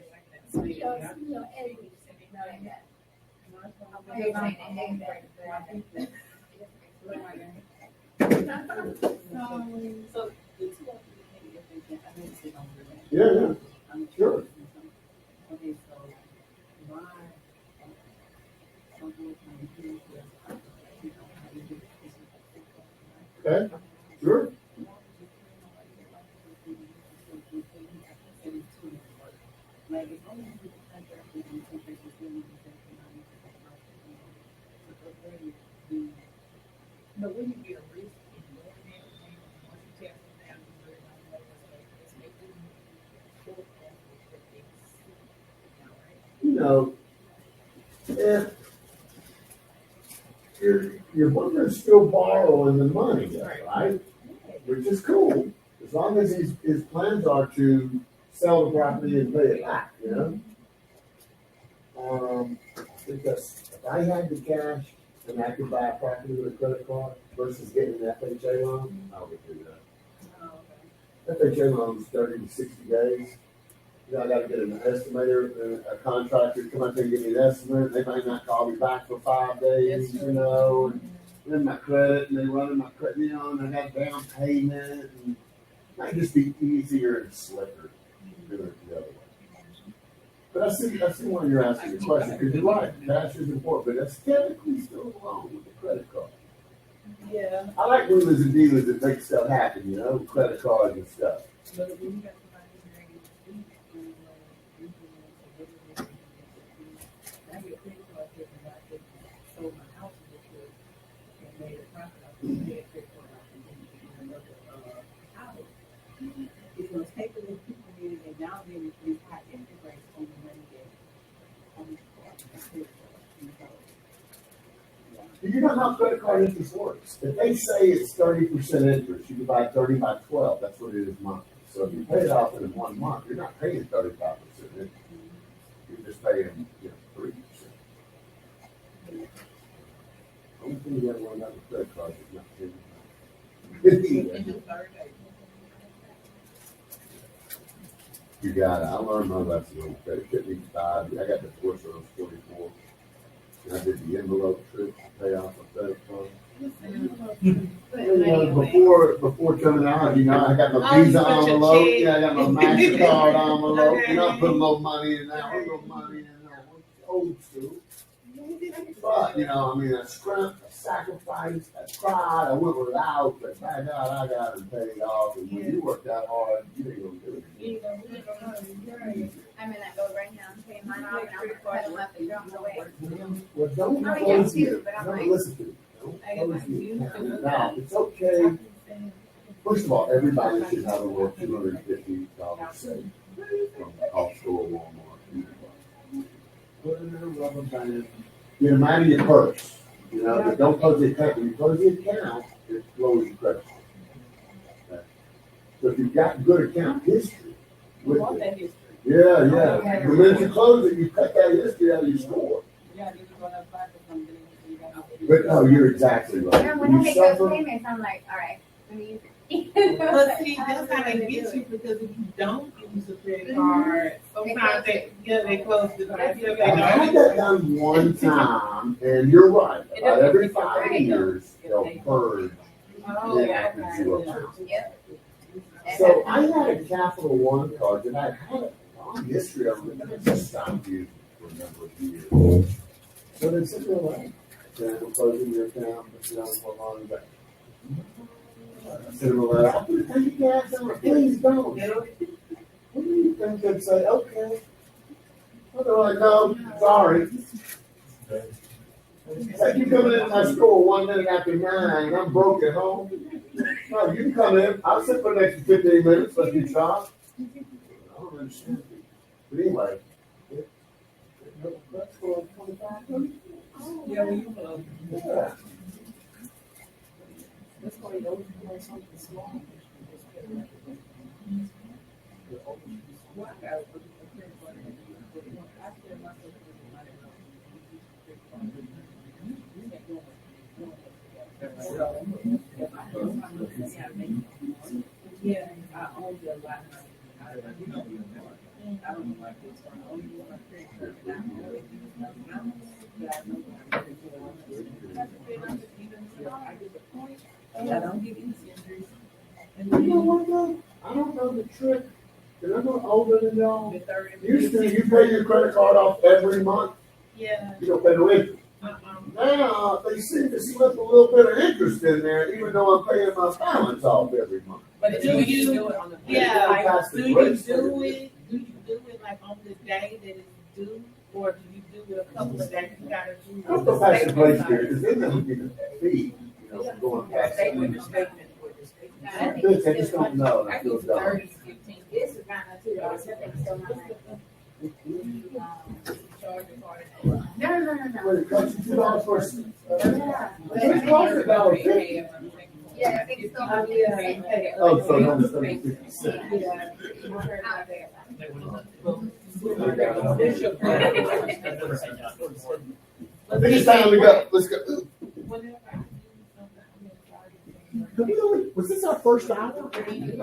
[SPEAKER 1] yeah, sure. Okay, sure.
[SPEAKER 3] But when you get a risk, once you tell them down,
[SPEAKER 1] You know, if your brother's still borrowing the money, right? Which is cool, as long as his plans are to sell the property and pay it back, you know? Because if I had the cash and I could buy a property with a credit card versus getting an FHA loan, I would do that. FHA loan's 30 to 60 days. You know, I gotta get an estimator, a contractor to come out there and give me an estimate. They might not call me back for 5 days, you know, and then my credit, and they running my credit, you know, and I got down payment, and it might just be easier and slicker doing it the other way. But I see why you're asking the question, because you're right, cash is important, but that's technically still a loan with a credit card.
[SPEAKER 3] Yeah.
[SPEAKER 1] I like wheelers and dealers that make stuff happen, you know, credit cards and stuff.
[SPEAKER 3] But when you got sold my house and made a profit off of it, house. It's gonna take a little people in and now then it's these high interest rates on the money that on this
[SPEAKER 1] You know how credit card interest works. If they say it's 30% interest, you divide 30 by 12. That's what it is monthly. So if you pay it off in 1 month, you're not paying 35% interest. You're just paying 3%. Only thing you ever want about the credit card is not paying.
[SPEAKER 3] in the third day.
[SPEAKER 1] You got it. I learned my lesson on credit. It needs 5. I got the course when I was 44. And I did the envelope trick to pay off a credit card. Before coming out, I got my
[SPEAKER 3] Oh,
[SPEAKER 1] Visa
[SPEAKER 3] you put your
[SPEAKER 1] envelope.
[SPEAKER 3] check.
[SPEAKER 1] Yeah, I got my MasterCard envelope.
[SPEAKER 3] Okay.
[SPEAKER 1] I put a little money in there, a little money in there. Old school. But, I scrimped, I sacrificed, I cried, I went without, but by God, I got it paid off. And when you work that hard, you ain't gonna do it.
[SPEAKER 4] I'm in that boat right now, I'm paying mine off, and I'm recording left and drop away.
[SPEAKER 1] Well, don't
[SPEAKER 4] I mean,
[SPEAKER 1] close
[SPEAKER 4] yeah,
[SPEAKER 1] it.
[SPEAKER 4] too, but I'm
[SPEAKER 1] Don't
[SPEAKER 4] like-
[SPEAKER 1] listen to it. Don't close it. Now, it's okay. First of all, everybody should have a little $250 saved from Costco or Walmart. Put it in a rubber band. Get them out of your purse. But don't close the account. When you close the account, it lowers your credit score. Okay. So if you've got good account history with it, yeah. The minute you close it, you cut that history out of your score. But no, you're exactly right.
[SPEAKER 4] Yeah, when I
[SPEAKER 1] You
[SPEAKER 4] make those
[SPEAKER 1] suffer.
[SPEAKER 4] payments, I'm like, all right, let me use it.
[SPEAKER 3] But see, that's how they get you, because if you don't use a credit card, sometimes they close the door.
[SPEAKER 1] I had that done one time, and you're right. About every 5 years, they'll purge the active zero account.
[SPEAKER 4] Yep.
[SPEAKER 1] So I had a Capital One card that I had a long history of, but I just stopped using it for a number of years. So they said, well, we're closing your account, but for long back. I said, well, I'll put a $10 gas on it. Please don't. What do you think they'd say? Okay. Well, they're like, no, sorry. It's like you coming in my store 1 minute after 9 and I'm broke at home. No, you can come in. I'll sit for the next 15 minutes, let you talk. I don't understand. But anyway, that's for 25.
[SPEAKER 3] Yeah, when you close.
[SPEAKER 1] Yeah.
[SPEAKER 3] That's why you always buy something small. Yeah, I own a lot. I don't know my kids, I own you on my credit card. I don't get these injuries. And
[SPEAKER 1] You know what though? I don't know the trick. Because I'm not older than y'all.
[SPEAKER 3] the third.
[SPEAKER 1] You pay your credit card off every month.
[SPEAKER 3] Yeah.
[SPEAKER 1] You don't pay no interest. Now, they seem to slip a little bit of interest in there, even though I'm paying my balance off every month.
[SPEAKER 3] But do you do it on the
[SPEAKER 1] Yeah, that's the
[SPEAKER 3] do you
[SPEAKER 1] great
[SPEAKER 3] do it? Do you do it like on the day that it's due, or do you do it a couple of days? You gotta do.
[SPEAKER 1] I'll go past the grace period, because then they'll get a fee, for going past
[SPEAKER 3] Stay
[SPEAKER 1] the
[SPEAKER 3] with
[SPEAKER 1] grace
[SPEAKER 3] the
[SPEAKER 1] period.
[SPEAKER 3] statement, with the statement.
[SPEAKER 4] I think
[SPEAKER 1] Good, they
[SPEAKER 4] it's
[SPEAKER 1] just
[SPEAKER 4] still
[SPEAKER 1] don't know.
[SPEAKER 3] I
[SPEAKER 1] I feel
[SPEAKER 3] do
[SPEAKER 1] dumb.
[SPEAKER 3] 30, 15.
[SPEAKER 4] This is kind of $2, I think still not right.
[SPEAKER 3] Charge the card.
[SPEAKER 4] No.
[SPEAKER 1] Well, it costs you $2 for a
[SPEAKER 4] Yeah.
[SPEAKER 1] It costs $1.50.
[SPEAKER 4] Yeah, I think it's still not
[SPEAKER 1] Oh, so no, it's 50 cents.
[SPEAKER 4] out there.
[SPEAKER 1] I think it's time to go. Let's go.
[SPEAKER 3] Whenever I do
[SPEAKER 1] Was this our first hour?
[SPEAKER 3] something,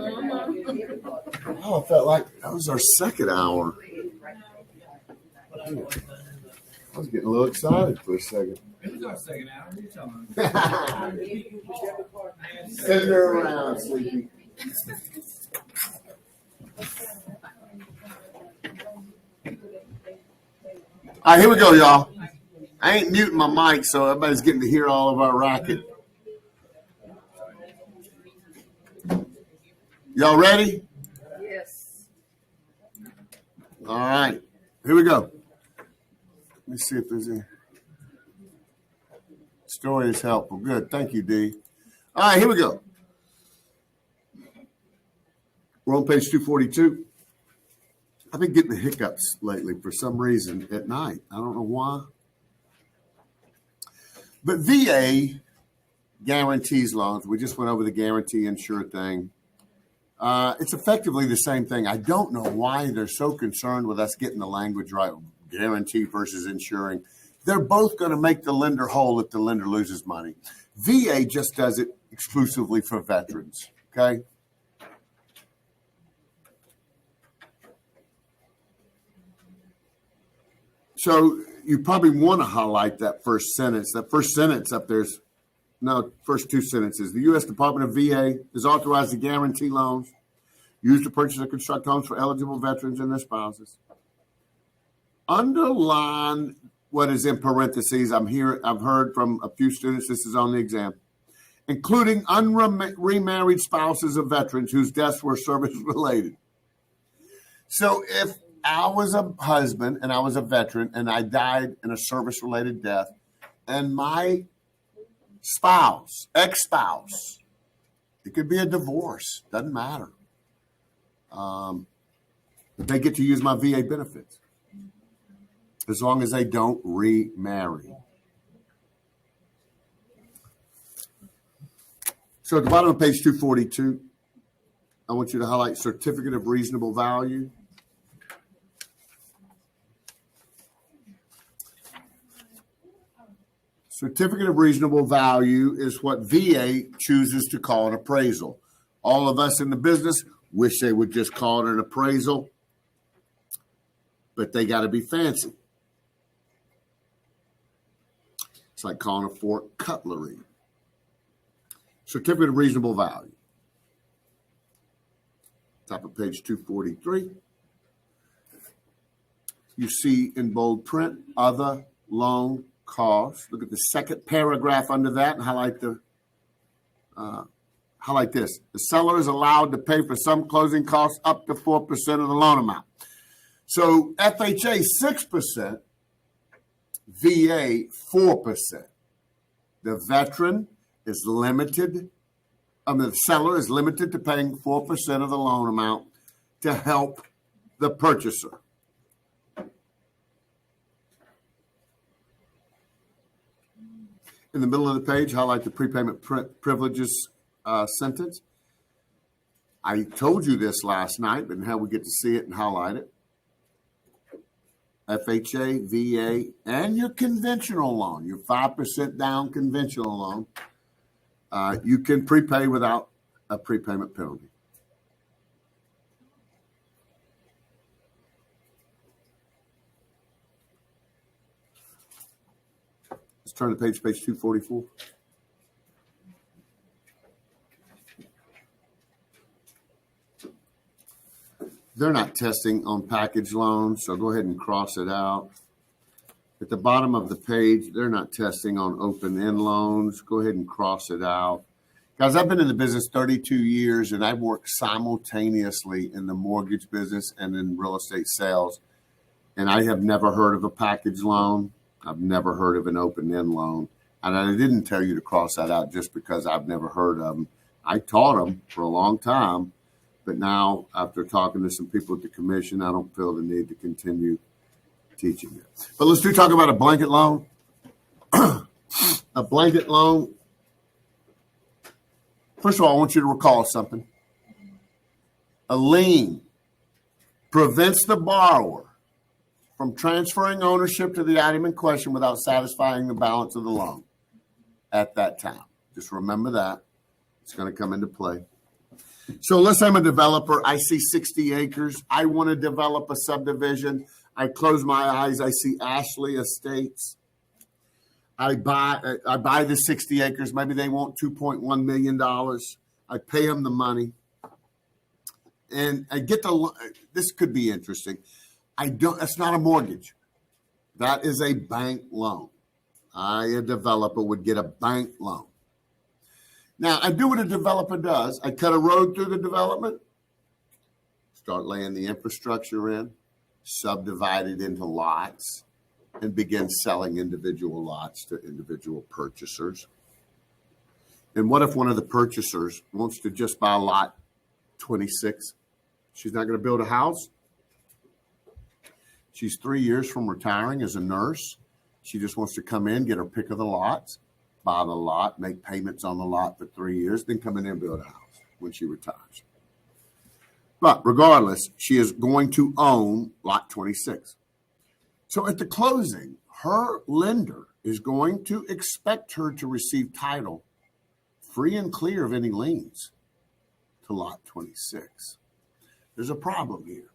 [SPEAKER 1] Oh, it felt like that was our second hour. I was getting a little excited for a second.
[SPEAKER 5] It was our second hour. What are you talking about?
[SPEAKER 1] Send her around, sleepy. All right, here we go, y'all. I ain't muting my mic, so everybody's getting to hear all of our racket. Y'all ready?
[SPEAKER 2] Yes.
[SPEAKER 1] All right, here we go. Let me see if there's a story is helpful. Good, thank you, D. All right, here we go. We're on page 242. I've been getting the hiccups lately for some reason at night. I don't know why. But VA guarantees loans. We just went over the guarantee insure thing. It's effectively the same thing. I don't know why they're so concerned with us getting the language right, guarantee versus insuring. They're both going to make the lender whole if the lender loses money. VA just does it exclusively for veterans, okay? So you probably want to highlight that first sentence. That first sentence up there's no first two sentences. The U.S. Department of VA is authorized to guarantee loans used to purchase and construct homes for eligible veterans and their spouses. Underline what is in parentheses. I've heard from a few students. This is on the exam, including unremarried spouses of veterans whose deaths were service related. So if I was a husband and I was a veteran and I died in a service related death, and my spouse, ex-spouse, it could be a divorce, doesn't matter. They get to use my VA benefits as long as they don't remarry. So at the bottom of page 242, I want you to highlight certificate of reasonable value. Certificate of reasonable value is what VA chooses to call an appraisal. All of us in the business wish they would just call it an appraisal, but they got to be fancy. It's like calling a fork cutlery. Certificate of reasonable value. Top of page 243. You see in bold print, other loan costs. Look at the second paragraph under that and highlight this. The seller is allowed to pay for some closing costs up to 4% of the loan amount. So FHA 6%, VA 4%. The veteran is limited. The seller is limited to paying 4% of the loan amount to help the purchaser. In the middle of the page, highlight the prepayment privileges sentence. I told you this last night, but now we get to see it and highlight it. FHA, VA, and your conventional loan, your 5% down conventional loan, you can prepay without a prepayment penalty. Let's turn to page 244. They're not testing on package loans, so go ahead and cross it out. At the bottom of the page, they're not testing on open-end loans. Go ahead and cross it out. Guys, I've been in the business 32 years, and I've worked simultaneously in the mortgage business and in real estate sales, and I have never heard of a package loan. I've never heard of an open-end loan. And I didn't tell you to cross that out just because I've never heard of them. I taught them for a long time. But now, after talking to some people at the commission, I don't feel the need to continue teaching it. But let's talk about a blanket loan. A blanket loan. First of all, I want you to recall something. A lien prevents the borrower from transferring ownership to the item in question without satisfying the balance of the loan at that time. Just remember that. It's going to come into play. So let's say I'm a developer. I see 60 acres. I want to develop a subdivision. I close my eyes. I see Ashley Estates. I buy the 60 acres. Maybe they want $2.1 million. I pay them the money. And I get this could be interesting. That's not a mortgage. That is a bank loan. A developer would get a bank loan. Now, I do what a developer does. I cut a road through the development, start laying the infrastructure in, subdivide it into lots, and begin selling individual lots to individual purchasers. And what if one of the purchasers wants to just buy lot 26? She's not going to build a house. She's 3 years from retiring as a nurse. She just wants to come in, get her pick of the lots, buy the lot, make payments on the lot for 3 years, then come in and build a house when she retires. But regardless, she is going to own lot 26. So at the closing, her lender is going to expect her to receive title free and clear of any liens to lot 26. There's a problem here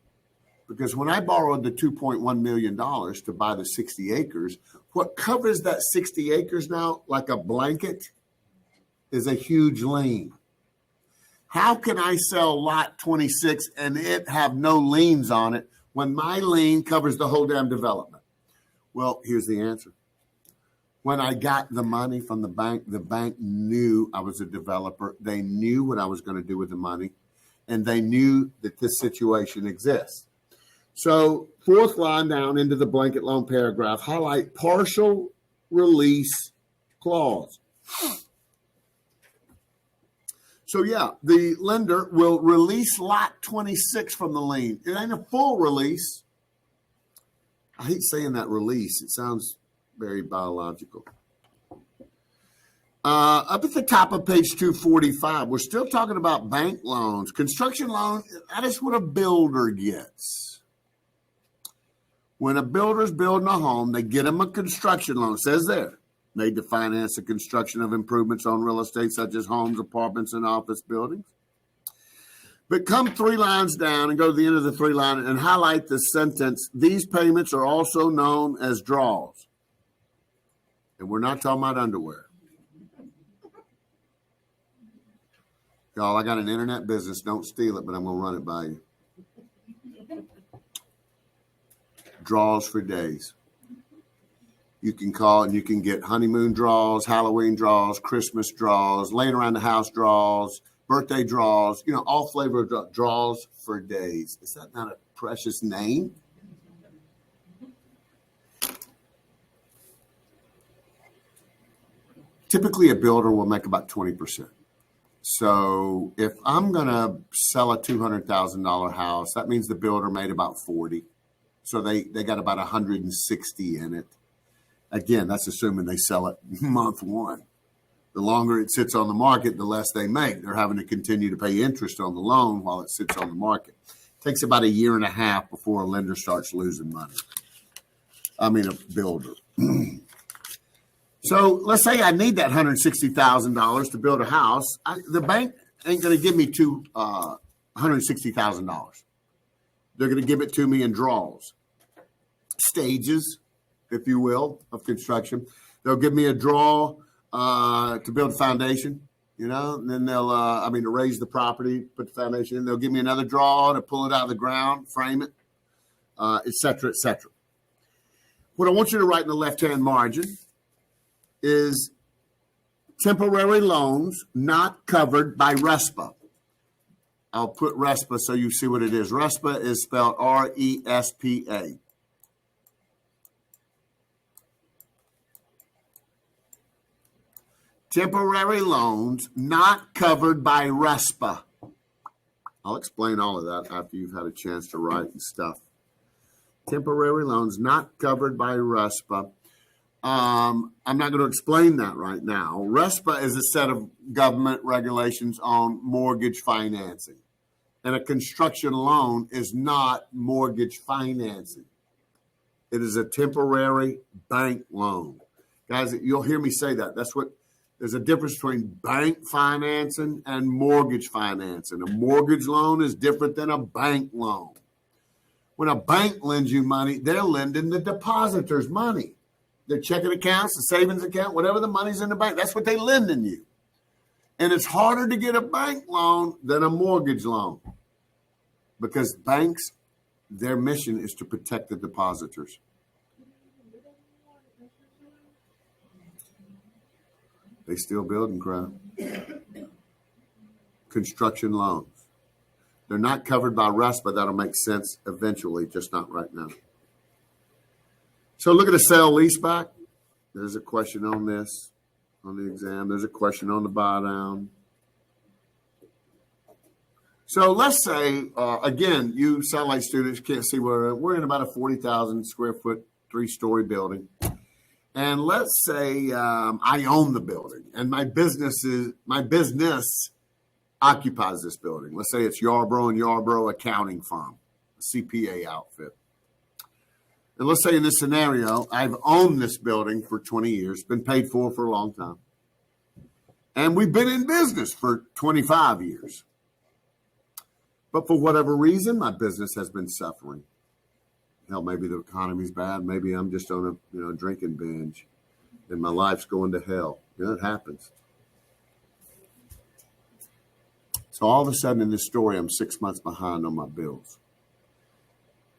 [SPEAKER 1] Because when I borrowed the $2.1 million to buy the 60 acres, what covers that 60 acres now like a blanket is a huge lien. How can I sell lot 26 and it have no liens on it when my lien covers the whole damn development? Well, here's the answer. When I got the money from the bank knew I was a developer. They knew what I was going to do with the money, and they knew that this situation exists. So, fourth line down into the blanket loan paragraph, highlight partial release clause. So, yeah, the lender will release lot 26 from the lien. It ain't a full release. I hate saying that release. It sounds very biological. Up at the top of page 245, we're still talking about bank loans. Construction loan, that is what a builder gets. When a builder's building a home, they get them a construction loan. It says there, made to finance the construction of improvements on real estate such as homes, apartments, and office buildings. But come 3 lines down and go to the end of the 3 line and highlight the sentence, these payments are also known as draws. And we're not talking about underwear. Y'all, I got an internet business. Don't steal it, but I'm going to run it by you. Draws for days. You can call and you can get honeymoon draws, Halloween draws, Christmas draws, laying around the house draws, birthday draws, all flavor of draws for days. Is that not a precious name? Typically, a builder will make about 20%. So if I'm going to sell a $200,000 house, that means the builder made about 40. So they got about 160 in it. Again, that's assuming they sell it month 1. The longer it sits on the market, the less they make. They're having to continue to pay interest on the loan while it sits on the market. It takes about 1.5 years before a lender starts losing money. I mean, a builder. So let's say I need that $160,000 to build a house. The bank ain't going to give me $160,000. They're going to give it to me in draws, stages, if you will, of construction. They'll give me a draw to build a foundation, and then they'll, to raise the property, put the foundation in. They'll give me another draw to pull it out of the ground, frame it, et cetera, et cetera. What I want you to write in the left-hand margin is temporary loans not covered by RESPA. I'll put RESPA so you see what it is. RESPA is spelled R-E-S-P-A. Temporary loans not covered by RESPA. I'll explain all of that after you've had a chance to write and stuff. Temporary loans not covered by RESPA. I'm not going to explain that right now. RESPA is a set of government regulations on mortgage financing. And a construction loan is not mortgage financing. It is a temporary bank loan. Guys, you'll hear me say that. There's a difference between bank financing and mortgage financing. A mortgage loan is different than a bank loan. When a bank lends you money, they're lending the depositors money. Their checking accounts, the savings account, whatever the money's in the bank, that's what they lending you. And it's harder to get a bank loan than a mortgage loan because banks, their mission is to protect the depositors. They still building crap. Construction loans. They're not covered by RESPA. That'll make sense eventually, just not right now. So look at a sale leaseback. There's a question on this, on the exam. There's a question on the buy down. So let's say, again, you satellite students can't see where we're in about a 40,000 square foot, 3-story building. And let's say I own the building and my business occupies this building. Let's say it's Yarbrough and Yarbrough accounting firm, a CPA outfit. And let's say in this scenario, I've owned this building for 20 years, been paid for a long time. And we've been in business for 25 years. But for whatever reason, my business has been suffering. Hell, maybe the economy's bad. Maybe I'm just on a drinking binge, and my life's going to hell. It happens. So all of a sudden in this story, I'm 6 months behind on my bills.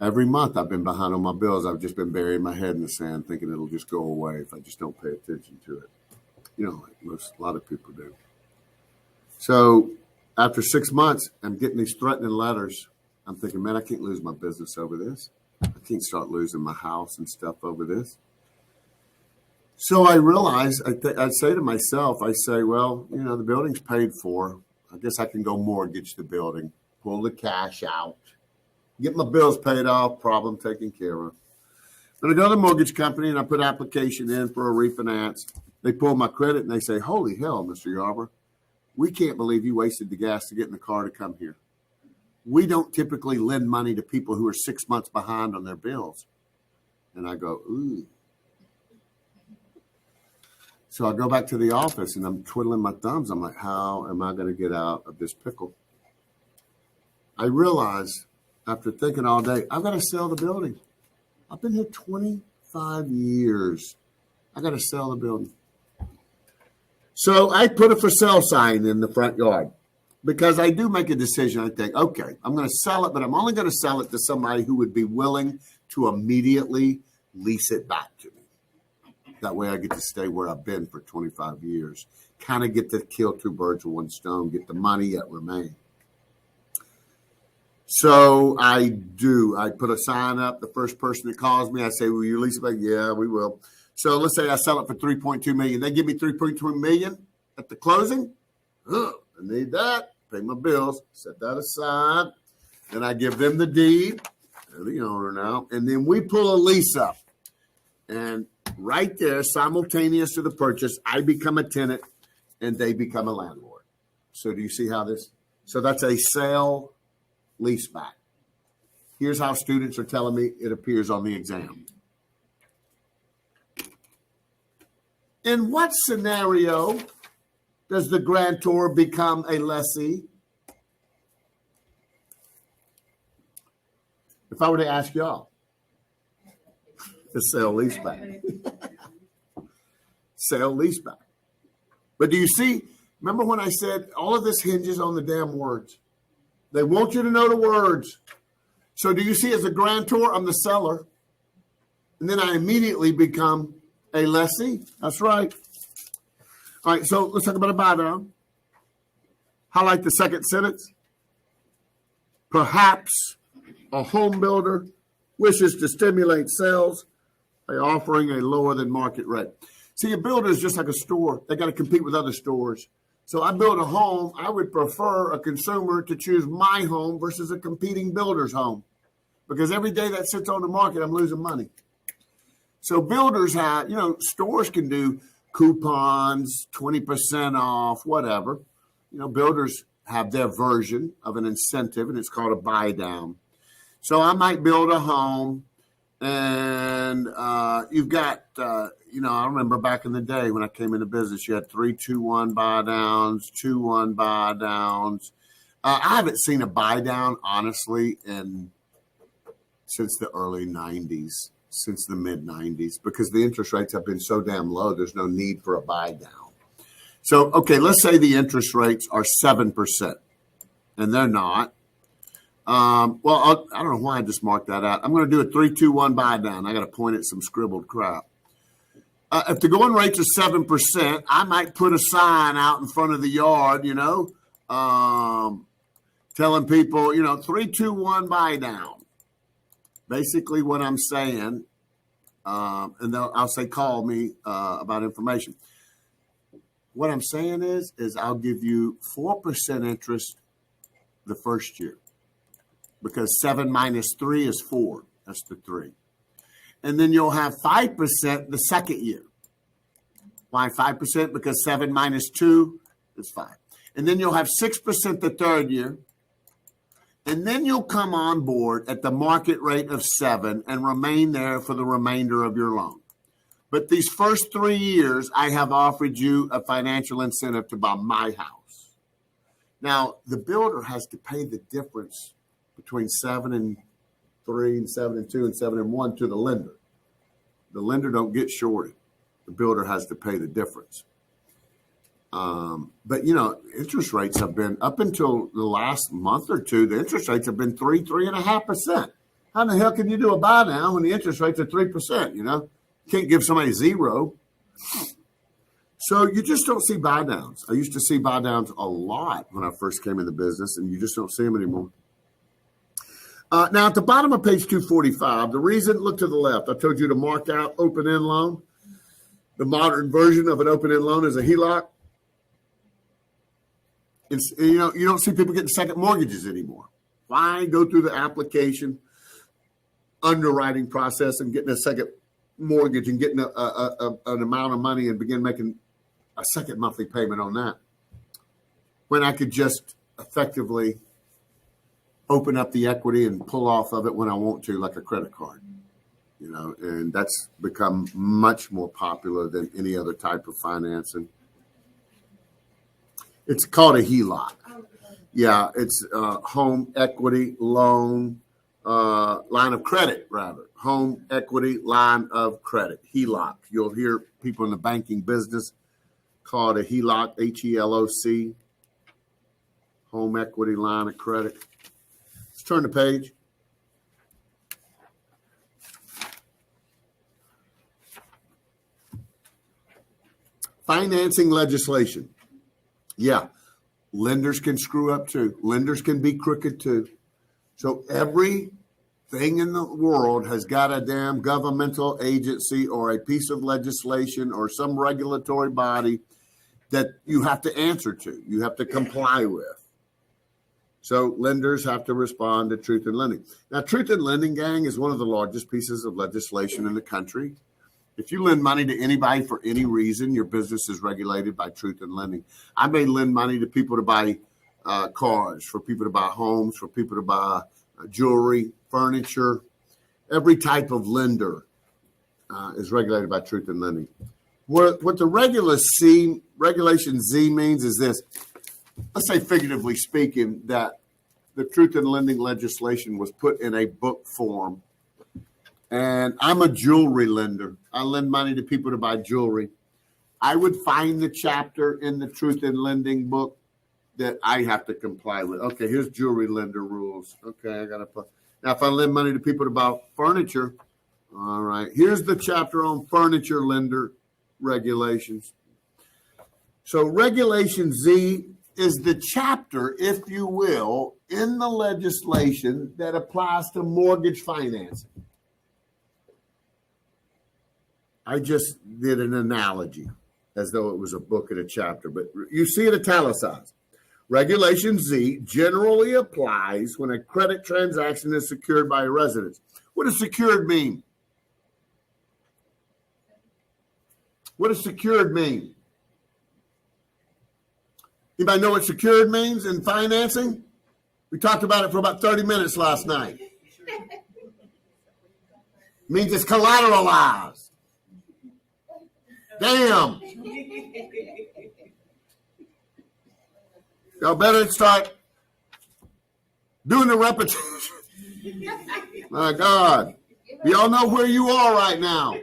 [SPEAKER 1] Every month I've been behind on my bills. I've just been burying my head in the sand, thinking it'll just go away if I just don't pay attention to it. Like a lot of people do. So after 6 months, I'm getting these threatening letters. I'm thinking, man, I can't lose my business over this. I can't start losing my house and stuff over this. So I realize, I'd say to myself, well, the building's paid for. I guess I can go mortgage the building, pull the cash out, get my bills paid off, problem taken care of. But I go to the mortgage company and I put application in for a refinance. They pull my credit and they say, holy hell, Mr. Yarber, we can't believe you wasted the gas to get in the car to come here. We don't typically lend money to people who are 6 months behind on their bills. And I go, ooh. So I go back to the office and I'm twiddling my thumbs. I'm like, how am I going to get out of this pickle? I realize after thinking all day, I've got to sell the building. I've been here 25 years. I got to sell the building. So I put a for sale sign in the front yard because I do make a decision. I think, okay, I'm going to sell it, but I'm only going to sell it to somebody who would be willing to immediately lease it back to me. That way I get to stay where I've been for 25 years, kind of get to kill two birds with one stone, get the money yet remain. So I do. I put a sign up. The first person that calls me, I say, will you lease it back? Yeah, we will. So let's say I sell it for $3.2 million. They give me $3.2 million at the closing. I need that. Pay my bills. Set that aside. Then I give them the deed. They're the owner now. And then we pull a lease up. And right there, simultaneous to the purchase, I become a tenant and they become a landlord. So do you see how this? So that's a sale lease back. Here's how students are telling me it appears on the exam. In what scenario does the grantor become a lessee? If I were to ask y'all, the sale lease back. Sale lease back. But do you see, remember when I said all of this hinges on the damn words? They want you to know the words. So do you see, as a grantor, I'm the seller. And then I immediately become a lessee. That's right. All right, so let's talk about a buy down. Highlight the second sentence. Perhaps a home builder wishes to stimulate sales by offering a lower than market rate. See, a builder is just like a store. They got to compete with other stores. So I build a home. I would prefer a consumer to choose my home versus a competing builder's home, because every day that sits on the market, I'm losing money. So builders have, stores can do coupons, 20% off, whatever. Builders have their version of an incentive, and it's called a buy down. So I might build a home, and you've got, I remember back in the day when I came into business, you had 3-2-1 buy downs, 2-1 buy downs. I haven't seen a buy down, honestly, since the early 90s, since the mid 90s, because the interest rates have been so damn low, there's no need for a buy down. So, okay, let's say the interest rates are 7%, and they're not. I don't know why I just marked that out. I'm going to do a 3-2-1 buy down. I got to point at some scribbled crap. If the going rates are 7%, I might put a sign out in front of the yard, telling people, 3-2-1 buy down. Basically what I'm saying, and I'll say, call me about information. What I'm saying is I'll give you 4% interest the first year, because 7 minus 3 is 4. That's the 3. And then you'll have 5% the second year. Why 5%? Because 7 minus 2 is 5. And then you'll have 6% the third year. And then you'll come on board at the market rate of 7 and remain there for the remainder of your loan. But these first 3 years, I have offered you a financial incentive to buy my house. Now, the builder has to pay the difference between 7 and 3 and 7 and 2 and 7 and 1 to the lender. The lender don't get shorted. The builder has to pay the difference. But interest rates have been up until the last month or two. The interest rates have been 3.5%. How in the hell can you do a buy down when the interest rates are 3%? You can't give somebody 0. So you just don't see buy downs. I used to see buy downs a lot when I first came in the business, and you just don't see them anymore. Now at the bottom of page 245, the reason, look to the left. I told you to mark out open-end loan. The modern version of an open-end loan is a HELOC. You don't see people getting second mortgages anymore. Why go through the application underwriting process and getting a second mortgage and getting an amount of money and begin making a second monthly payment on that when I could just effectively open up the equity and pull off of it when I want to, like a credit card, and that's become much more popular than any other type of financing. It's called a HELOC. Yeah, it's home equity loan, line of credit, rather. Home equity line of credit, HELOC. You'll hear people in the banking business call it a HELOC, HELOC, home equity line of credit. Let's turn the page. Financing legislation. Yeah, lenders can screw up too. Lenders can be crooked too. So everything in the world has got a damn governmental agency or a piece of legislation or some regulatory body that you have to answer to. You have to comply with. So lenders have to respond to Truth in Lending. Now, Truth in Lending, gang, is one of the largest pieces of legislation in the country. If you lend money to anybody for any reason, your business is regulated by Truth in Lending. I may lend money to people to buy cars, for people to buy homes, for people to buy jewelry, furniture. Every type of lender is regulated by Truth in Lending. What the regulation Z means is this. Let's say, figuratively speaking, that the Truth in Lending legislation was put in a book form. And I'm a jewelry lender. I lend money to people to buy jewelry. I would find the chapter in the Truth in Lending book that I have to comply with. Okay, here's jewelry lender rules. Okay, I got to put. Now, if I lend money to people to buy furniture, all right, here's the chapter on furniture lender regulations. So Regulation Z is the chapter, if you will, in the legislation that applies to mortgage financing. I just did an analogy as though it was a book and a chapter, but you see it italicized. Regulation Z generally applies when a credit transaction is secured by a residence. What does secured mean? What does secured mean? Anybody know what secured means in financing? We talked about it for about 30 minutes last night. It means it's collateralized. Damn. Y'all better start doing the repetition. My God. Y'all know where you are right now.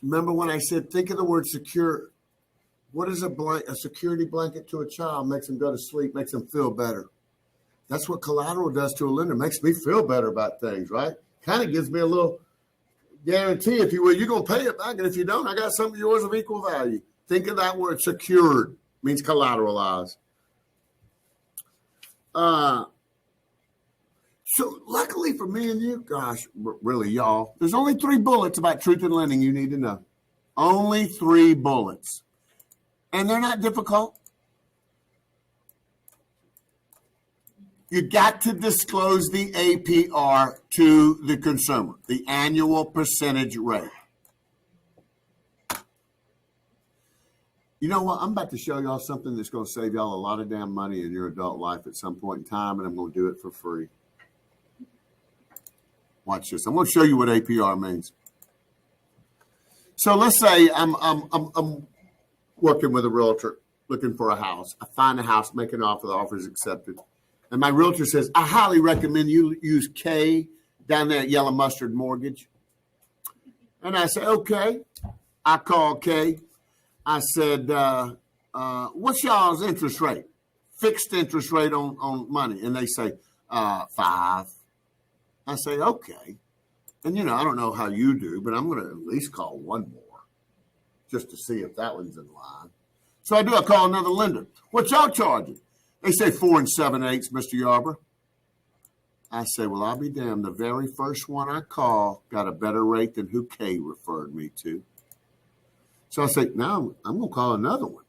[SPEAKER 1] Remember when I said, think of the word secure. What is a security blanket to a child? Makes them go to sleep, makes them feel better. That's what collateral does to a lender. Makes me feel better about things, right? Kind of gives me a little guarantee, if you will. You're going to pay it back, and if you don't, I got something of yours of equal value. Think of that word, secured, means collateralized. So luckily for me and you, gosh, really, y'all, there's only 3 bullets about Truth in Lending you need to know. Only 3 bullets. And they're not difficult. You got to disclose the APR to the consumer, the annual percentage rate. You know what? I'm about to show y'all something that's going to save y'all a lot of damn money in your adult life at some point in time, and I'm going to do it for free. Watch this. I'm going to show you what APR means. So let's say I'm working with a realtor looking for a house. I find a house, make an offer, the offer is accepted. And my realtor says, I highly recommend you use Kay down there at Yellow Mustard Mortgage. And I said, okay. I called Kay. I said, what's y'all's interest rate? Fixed interest rate on money. And they say, 5. I say, okay. And, I don't know how you do, but I'm going to at least call one more just to see if that one's in line. So I call another lender. What y'all charging? They say 4 7/8, Mr. Yarber. I say, well, I'll be damned. The very first one I call got a better rate than who Kay referred me to. So I say, now I'm going to call another one.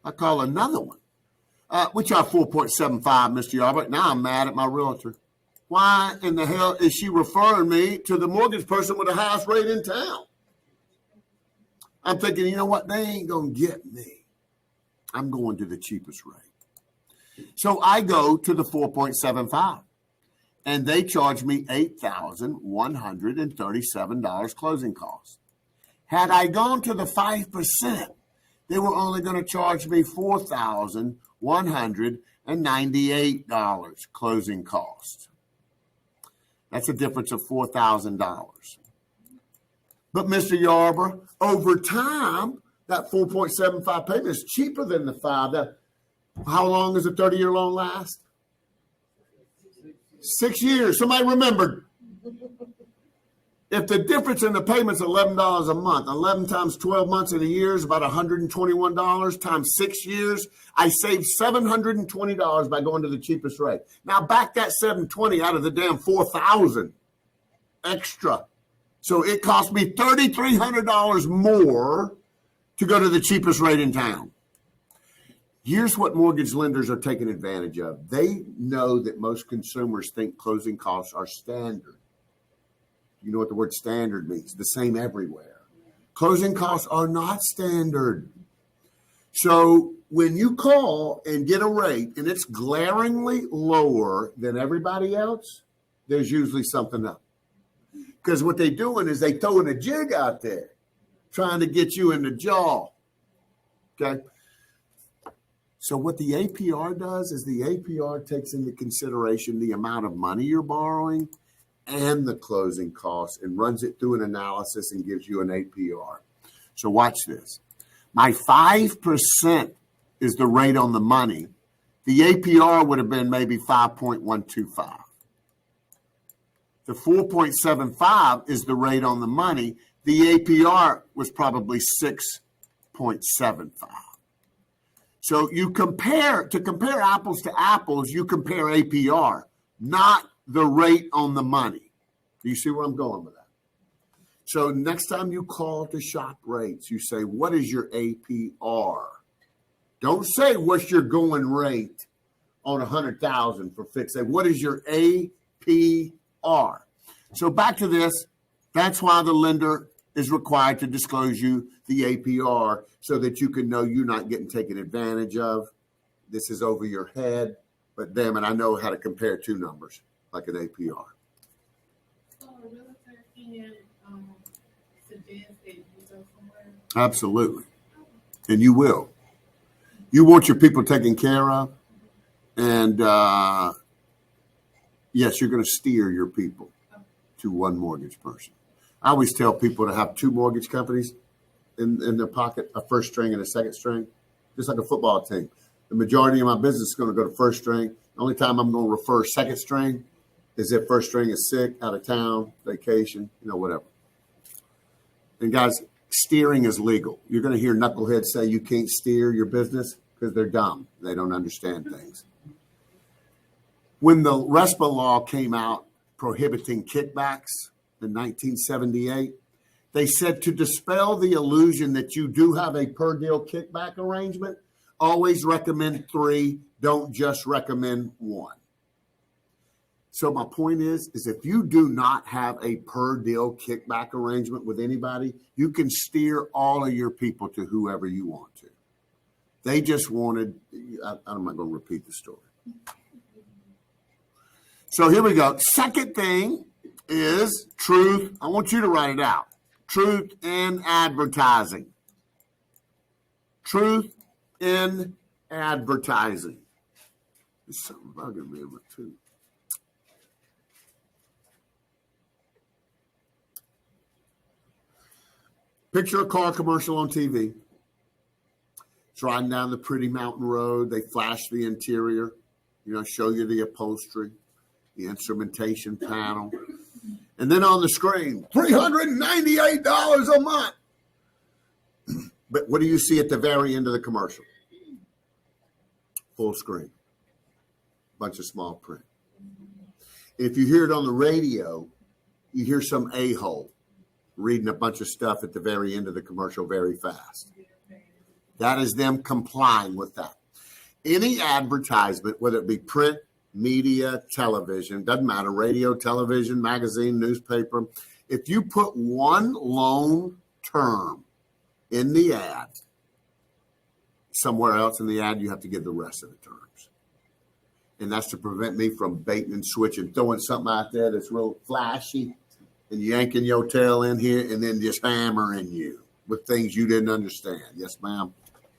[SPEAKER 1] I call another one. Which are 4.75, Mr. Yarber. Now I'm mad at my realtor. Why in the hell is she referring me to the mortgage person with the highest rate in town? I'm thinking, you know what? They ain't going to get me. I'm going to the cheapest rate. So I go to the 4.75, and they charge me $8,137 closing costs. Had I gone to the 5%, they were only going to charge me $4,198 closing costs. That's a difference of $4,000. But Mr. Yarber, over time, that 4.75 payment is cheaper than the 5. How long does a 30-year loan last? 6 years. Somebody remembered. If the difference in the payment's $11 a month, 11 times 12 months in a year is about $121 times 6 years, I saved $720 by going to the cheapest rate. Now back that $720 out of the damn $4,000 extra. So it cost me $3,300 more to go to the cheapest rate in town. Here's what mortgage lenders are taking advantage of. They know that most consumers think closing costs are standard. You know what the word standard means? The same everywhere. Closing costs are not standard. So when you call and get a rate and it's glaringly lower than everybody else, there's usually something up. Because what they're doing is they throwing a jig out there, trying to get you in the jaw. Okay? So what the APR does is the APR takes into consideration the amount of money you're borrowing and the closing costs and runs it through an analysis and gives you an APR. So watch this. My 5% is the rate on the money. The APR would have been maybe 5.125. The 4.75 is the rate on the money. The APR was probably 6.75. So to compare apples to apples, you compare APR, not the rate on the money. Do you see where I'm going with that? So next time you call to shop rates, you say, what is your APR? Don't say what's your going rate on 100,000 for fixed. Say, what is your APR? So back to this. That's why the lender is required to disclose you the APR so that you can know you're not getting taken advantage of. This is over your head, but damn it, I know how to compare two numbers like an APR.
[SPEAKER 3] So a realtor can suggest that you go somewhere?
[SPEAKER 1] Absolutely. And you will. You want your people taken care of. And yes, you're going to steer your people to one mortgage person. I always tell people to have two mortgage companies in their pocket, a first string and a second string, just like a football team. The majority of my business is going to go to first string. The only time I'm going to refer second string is if first string is sick, out of town, vacation, whatever. And guys, steering is legal. You're going to hear knuckleheads say you can't steer your business because they're dumb. They don't understand things. When the RESPA law came out prohibiting kickbacks in 1978, they said to dispel the illusion that you do have a per deal kickback arrangement, always recommend 3, don't just recommend 1. So my point is if you do not have a per deal kickback arrangement with anybody, you can steer all of your people to whoever you want to. They just wanted, I'm not going to repeat the story. So here we go. Second thing is truth. I want you to write it out. Truth in advertising. Truth in advertising. There's something bugging me with too. Picture a car commercial on TV. It's riding down the pretty mountain road. They flash the interior, show you the upholstery, the instrumentation panel. And then on the screen, $398 a month. But what do you see at the very end of the commercial? Full screen. Bunch of small print. If you hear it on the radio, you hear some a-hole reading a bunch of stuff at the very end of the commercial very fast. That is them complying with that. Any advertisement, whether it be print, media, television, doesn't matter, radio, television, magazine, newspaper, if you put one loan term in the ad, somewhere else in the ad, you have to give the rest of the terms. And that's to prevent me from baiting and switching, throwing something out there that's real flashy and yanking your tail in here and then just hammering you with things you didn't understand. Yes, ma'am.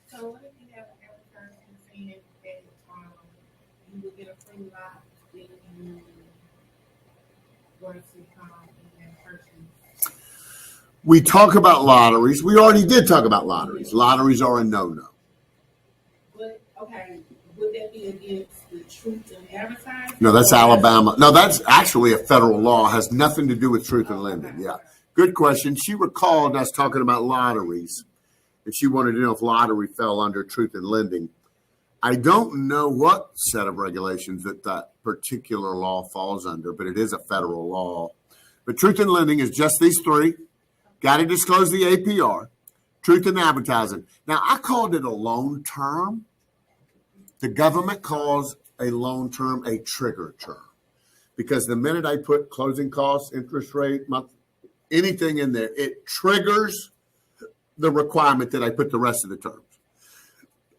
[SPEAKER 3] So what if you have an advertisement saying that you will get a free lot if you were to come and purchase?
[SPEAKER 1] We talk about lotteries. We already did talk about lotteries. Lotteries are a no-no.
[SPEAKER 3] But okay, would that be against the truth in advertising?
[SPEAKER 1] No, that's Alabama. No, that's actually a federal law. It has nothing to do with truth in lending. Yeah. Good question. She recalled us talking about lotteries, and she wanted to know if lottery fell under truth in lending. I don't know what set of regulations that particular law falls under, but it is a federal law. But truth in lending is just these three. Got to disclose the APR, truth in advertising. Now, I called it a loan term. The government calls a loan term a trigger term because the minute I put closing costs, interest rate, month, anything in there, it triggers the requirement that I put the rest of the terms.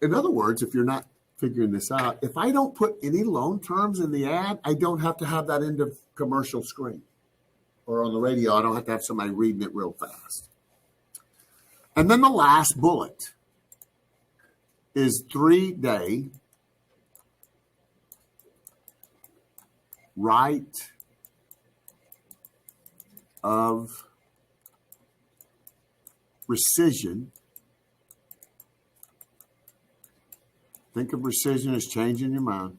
[SPEAKER 1] In other words, if you're not figuring this out, if I don't put any loan terms in the ad, I don't have to have that end of commercial screen. Or on the radio, I don't have to have somebody reading it real fast. And then the last bullet is 3-day right of rescission. Think of rescission as changing your mind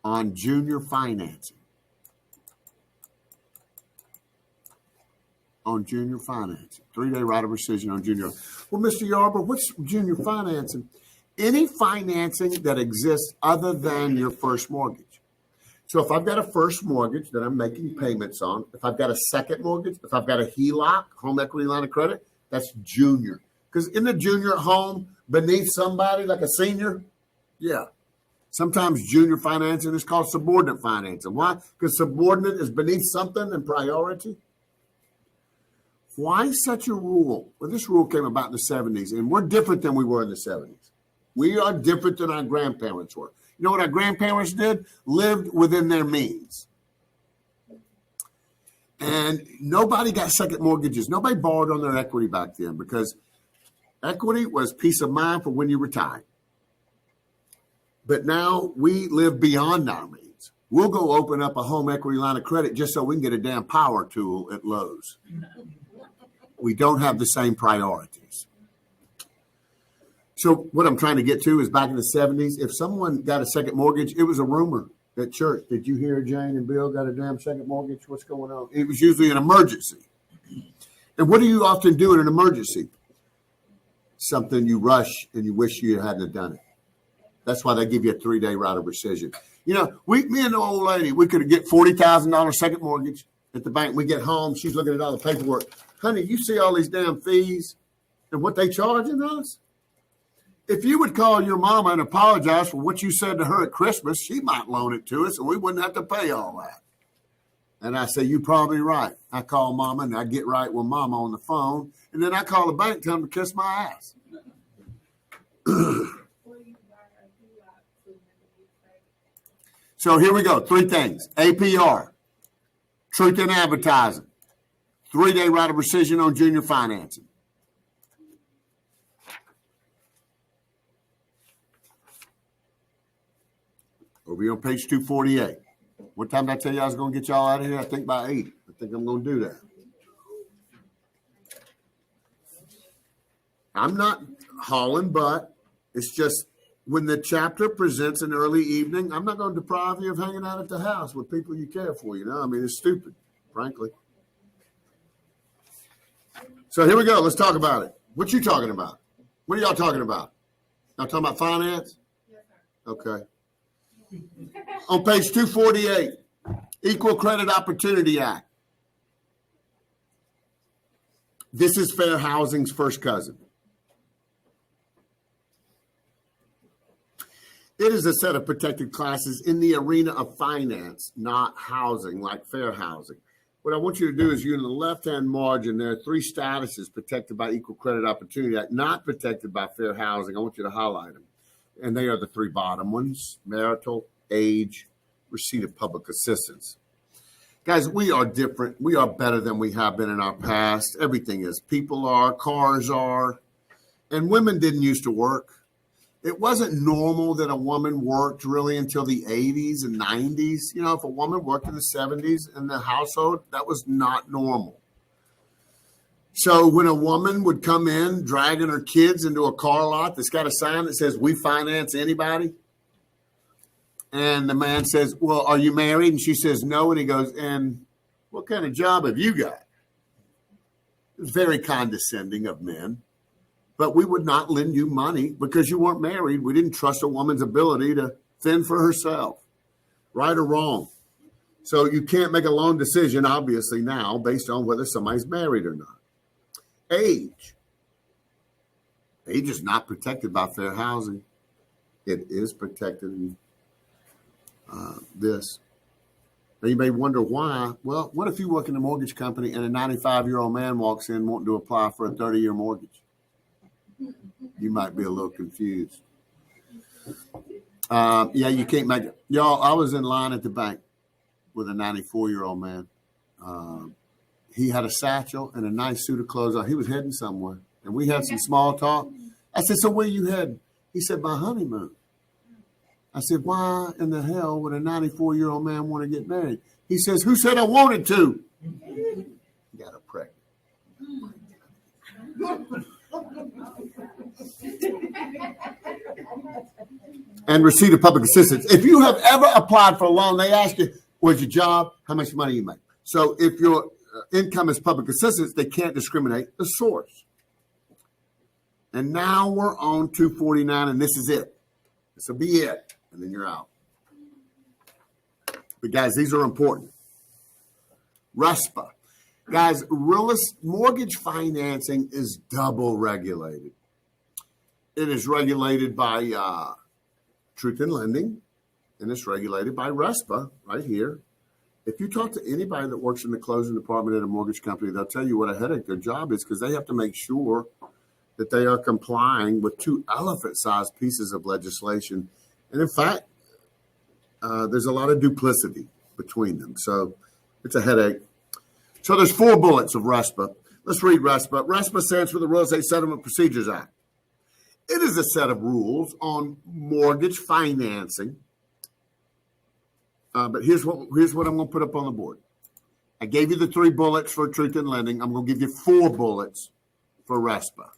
[SPEAKER 1] on junior financing. On junior financing. 3-day right of rescission on junior. Well, Mr. Yarber, what's junior financing? Any financing that exists other than your first mortgage. So if I've got a first mortgage that I'm making payments on, if I've got a second mortgage, if I've got a HELOC, home equity line of credit, that's junior. Because in the junior home beneath somebody like a senior, yeah. Sometimes junior financing is called subordinate financing. Why? Because subordinate is beneath something in priority. Why such a rule? Well, this rule came about in the 70s, and we're different than we were in the 70s. We are different than our grandparents were. You know what our grandparents did? Lived within their means. And nobody got second mortgages. Nobody borrowed on their equity back then because equity was peace of mind for when you retired. But now we live beyond our means. We'll go open up a home equity line of credit just so we can get a damn power tool at Lowe's. We don't have the same priorities. So what I'm trying to get to is back in the 70s, if someone got a second mortgage, it was a rumor at church. Did you hear Jane and Bill got a damn second mortgage? What's going on? It was usually an emergency. And what do you often do in an emergency? Something you rush and you wish you hadn't done it. That's why they give you a 3-day right of rescission. You know, me and the old lady, we could get $40,000 second mortgage at the bank. We get home, she's looking at all the paperwork. Honey, you see all these damn fees and what they charging us? If you would call your mama and apologize for what you said to her at Christmas, she might loan it to us and we wouldn't have to pay all that. And I say, you're probably right. I call mama and I get right with mama on the phone. And then I call the bank, tell them to kiss my ass. So here we go. 3 things. APR, truth in advertising, 3-day right of rescission on junior financing. We'll be on page 248. What time did I tell you I was going to get y'all out of here? I think by 8. I think I'm going to do that. I'm not hauling butt. It's just when the chapter presents an early evening, I'm not going to deprive you of hanging out at the house with people you care for, you know? I mean, it's stupid, frankly. So here we go. Let's talk about it. What you talking about? What are y'all talking about? Y'all talking about finance?
[SPEAKER 3] Yes, sir.
[SPEAKER 1] Okay. On page 248, Equal Credit Opportunity Act. This is fair housing's first cousin. It is a set of protected classes in the arena of finance, not housing, like fair housing. What I want you to do is you in the left-hand margin, there are 3 statuses protected by Equal Credit Opportunity Act, not protected by fair housing. I want you to highlight them. And they are the 3 bottom ones: marital, age, receipt of public assistance. Guys, we are different. We are better than we have been in our past. Everything is. People are, cars are, and women didn't used to work. It wasn't normal that a woman worked really until the 80s and 90s. You know, if a woman worked in the 70s in the household, that was not normal. So when a woman would come in dragging her kids into a car lot that's got a sign that says, "We finance anybody," and the man says, "Well, are you married?" And she says, "No." And he goes, "And what kind of job have you got?" It was very condescending of men. But we would not lend you money because you weren't married. We didn't trust a woman's ability to fend for herself, right or wrong. So you can't make a loan decision, obviously, now based on whether somebody's married or not. Age. Age is not protected by fair housing. It is protected in this. Now you may wonder why. Well, what if you work in a mortgage company and a 95-year-old man walks in wanting to apply for a 30-year mortgage? You might be a little confused. Yeah, you can't make it. Y'all, I was in line at the bank with a 94-year-old man. He had a satchel and a nice suit of clothes on. He was heading somewhere. And we had some small talk. I said, "So where you heading?" He said, "My honeymoon." I said, "Why in the hell would a 94-year-old man want to get married?" He says, "Who said I wanted to?" Got her pregnant. And receipt of public assistance. If you have ever applied for a loan, they ask you, "What's your job? How much money you make?" So if your income is public assistance, they can't discriminate the source. And now we're on 249, and this is it. This will be it, and then you're out. But guys, these are important. RESPA. Guys, mortgage financing is double regulated. It is regulated by Truth in Lending, and it's regulated by RESPA right here. If you talk to anybody that works in the closing department at a mortgage company, they'll tell you what a headache their job is because they have to make sure that they are complying with 2 elephant-sized pieces of legislation. And in fact, there's a lot of duplicity between them. So it's a headache. So there's 4 bullets of RESPA. Let's read RESPA. RESPA stands for the Real Estate Settlement Procedures Act. It is a set of rules on mortgage financing. But here's what I'm going to put up on the board. I gave you the 3 bullets for Truth in Lending. I'm going to give you 4 bullets for RESPA.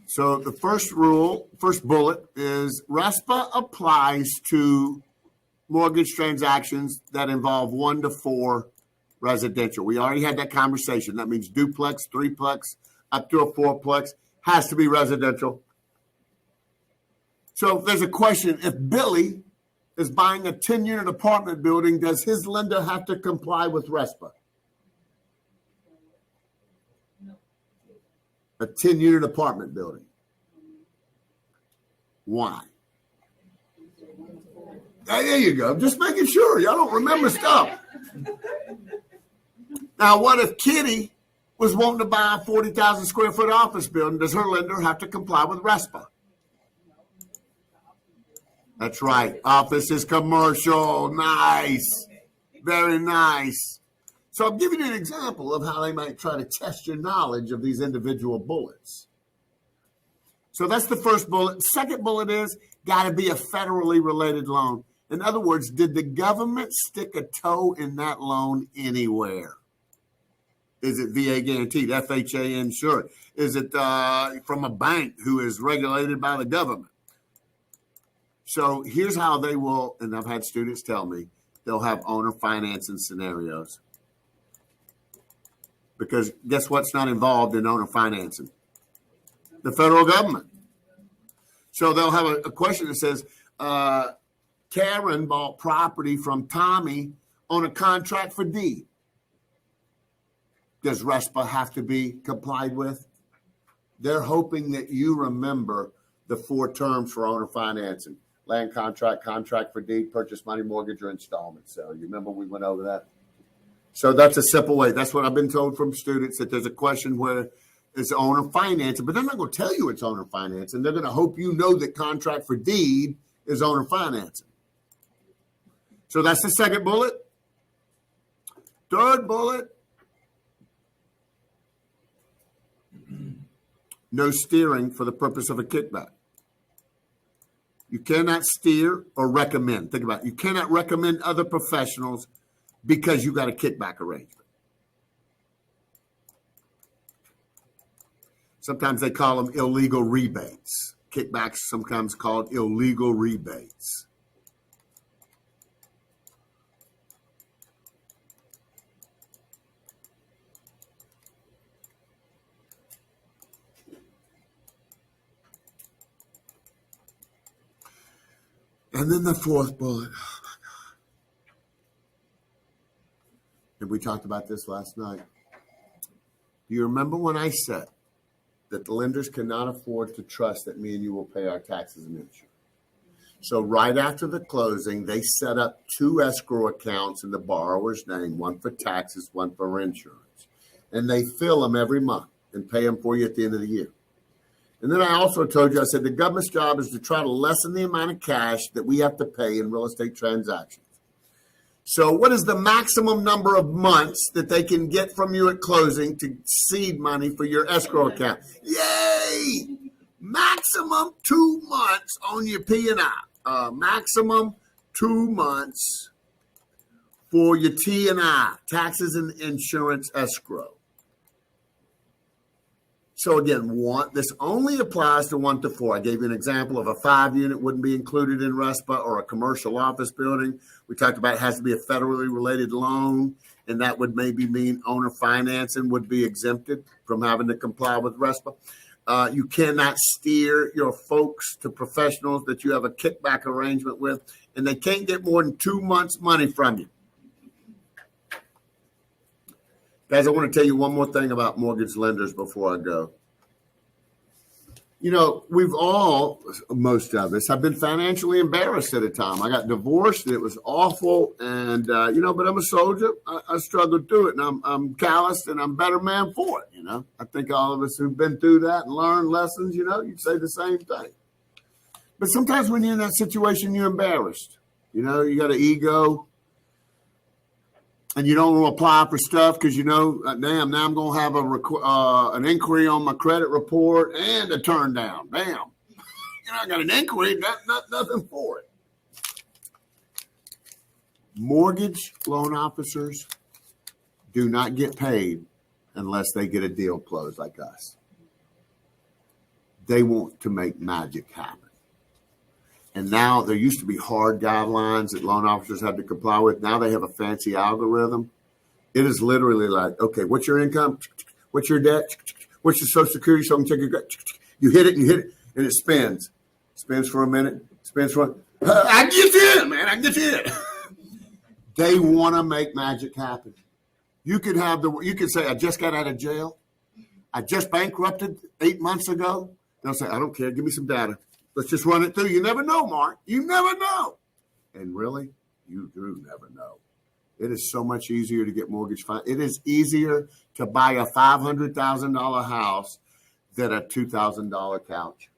[SPEAKER 1] So the first bullet is RESPA applies to mortgage transactions that involve 1 to 4 residential. We already had that conversation. That means duplex, 3plex, up to a 4plex has to be residential. So if there's a question, if Billy is buying a 10-unit apartment building, does his lender have to comply with RESPA? A 10-unit apartment building. Why? There you go. Just making sure. Y'all don't remember stuff. Now, what if Kitty was wanting to buy a 40,000 square foot office building? Does her lender have to comply with RESPA? That's right. Office is commercial. Nice. Very nice. So I'm giving you an example of how they might try to test your knowledge of these individual bullets. So that's the first bullet. Second bullet is got to be a federally related loan. In other words, did the government stick a toe in that loan anywhere? Is it VA guaranteed, FHA insured? Is it from a bank who is regulated by the government? So here's how they will, and I've had students tell me, they'll have owner financing scenarios. Because guess what's not involved in owner financing? The federal government. So they'll have a question that says, Karen bought property from Tommy on a contract for deed. Does RESPA have to be complied with? They're hoping that you remember the 4 terms for owner financing: land contract, contract for deed, purchase money, mortgage, or installment sale. You remember we went over that? So that's a simple way. That's what I've been told from students, that there's a question where it's owner financing, but they're not going to tell you it's owner financing. They're going to hope you know that contract for deed is owner financing. So that's the second bullet. Third bullet, no steering for the purpose of a kickback. You cannot steer or recommend. Think about it. You cannot recommend other professionals because you got a kickback arrangement. Sometimes they call them illegal rebates. Kickbacks sometimes called illegal rebates. And then the fourth bullet. Oh my God. And we talked about this last night. Do you remember when I said that the lenders cannot afford to trust that me and you will pay our taxes and insurance? So right after the closing, they set up 2 escrow accounts in the borrower's name, one for taxes, one for insurance. And they fill them every month and pay them for you at the end of the year. And then I also told you, I said, the government's job is to try to lessen the amount of cash that we have to pay in real estate transactions. So what is the maximum number of months that they can get from you at closing to seed money for your escrow account? Yay! Maximum 2 months on your P&I. Maximum 2 months for your T&I, taxes and insurance escrow. So again, this only applies to 1 to 4. I gave you an example of a 5-unit wouldn't be included in RESPA, or a commercial office building. We talked about it has to be a federally related loan, and that would maybe mean owner financing would be exempted from having to comply with RESPA. You cannot steer your folks to professionals that you have a kickback arrangement with, and they can't get more than 2 months' money from you. Guys, I want to tell you one more thing about mortgage lenders before I go. You know, we've all, most of us, have been financially embarrassed at a time. I got divorced, and it was awful. And, but I'm a soldier. I struggled through it, and I'm calloused, and I'm a better man for it, I think all of us who've been through that and learned lessons, you'd say the same thing. But sometimes when you're in that situation, you're embarrassed. You got an ego. And you don't want to apply for stuff because now I'm going to have an inquiry on my credit report and a turn down. Damn. I got an inquiry, nothing for it. Mortgage loan officers do not get paid unless they get a deal closed like us. They want to make magic happen. And now there used to be hard guidelines that loan officers had to comply with. Now they have a fancy algorithm. It is literally like, okay, what's your income? What's your debt? What's your social security? So I can check your credit. You hit it, and it spins. Spins for a minute. Spins for I get you in, man. I get you in. They want to make magic happen. You could say, I just got out of jail. I just bankrupted 8 months ago. They'll say, I don't care. Give me some data. Let's just run it through. You never know, Mark. You never know. And really, you do never know. It is so much easier to get mortgage finance. It is easier to buy a $500,000 house than a $2,000 couch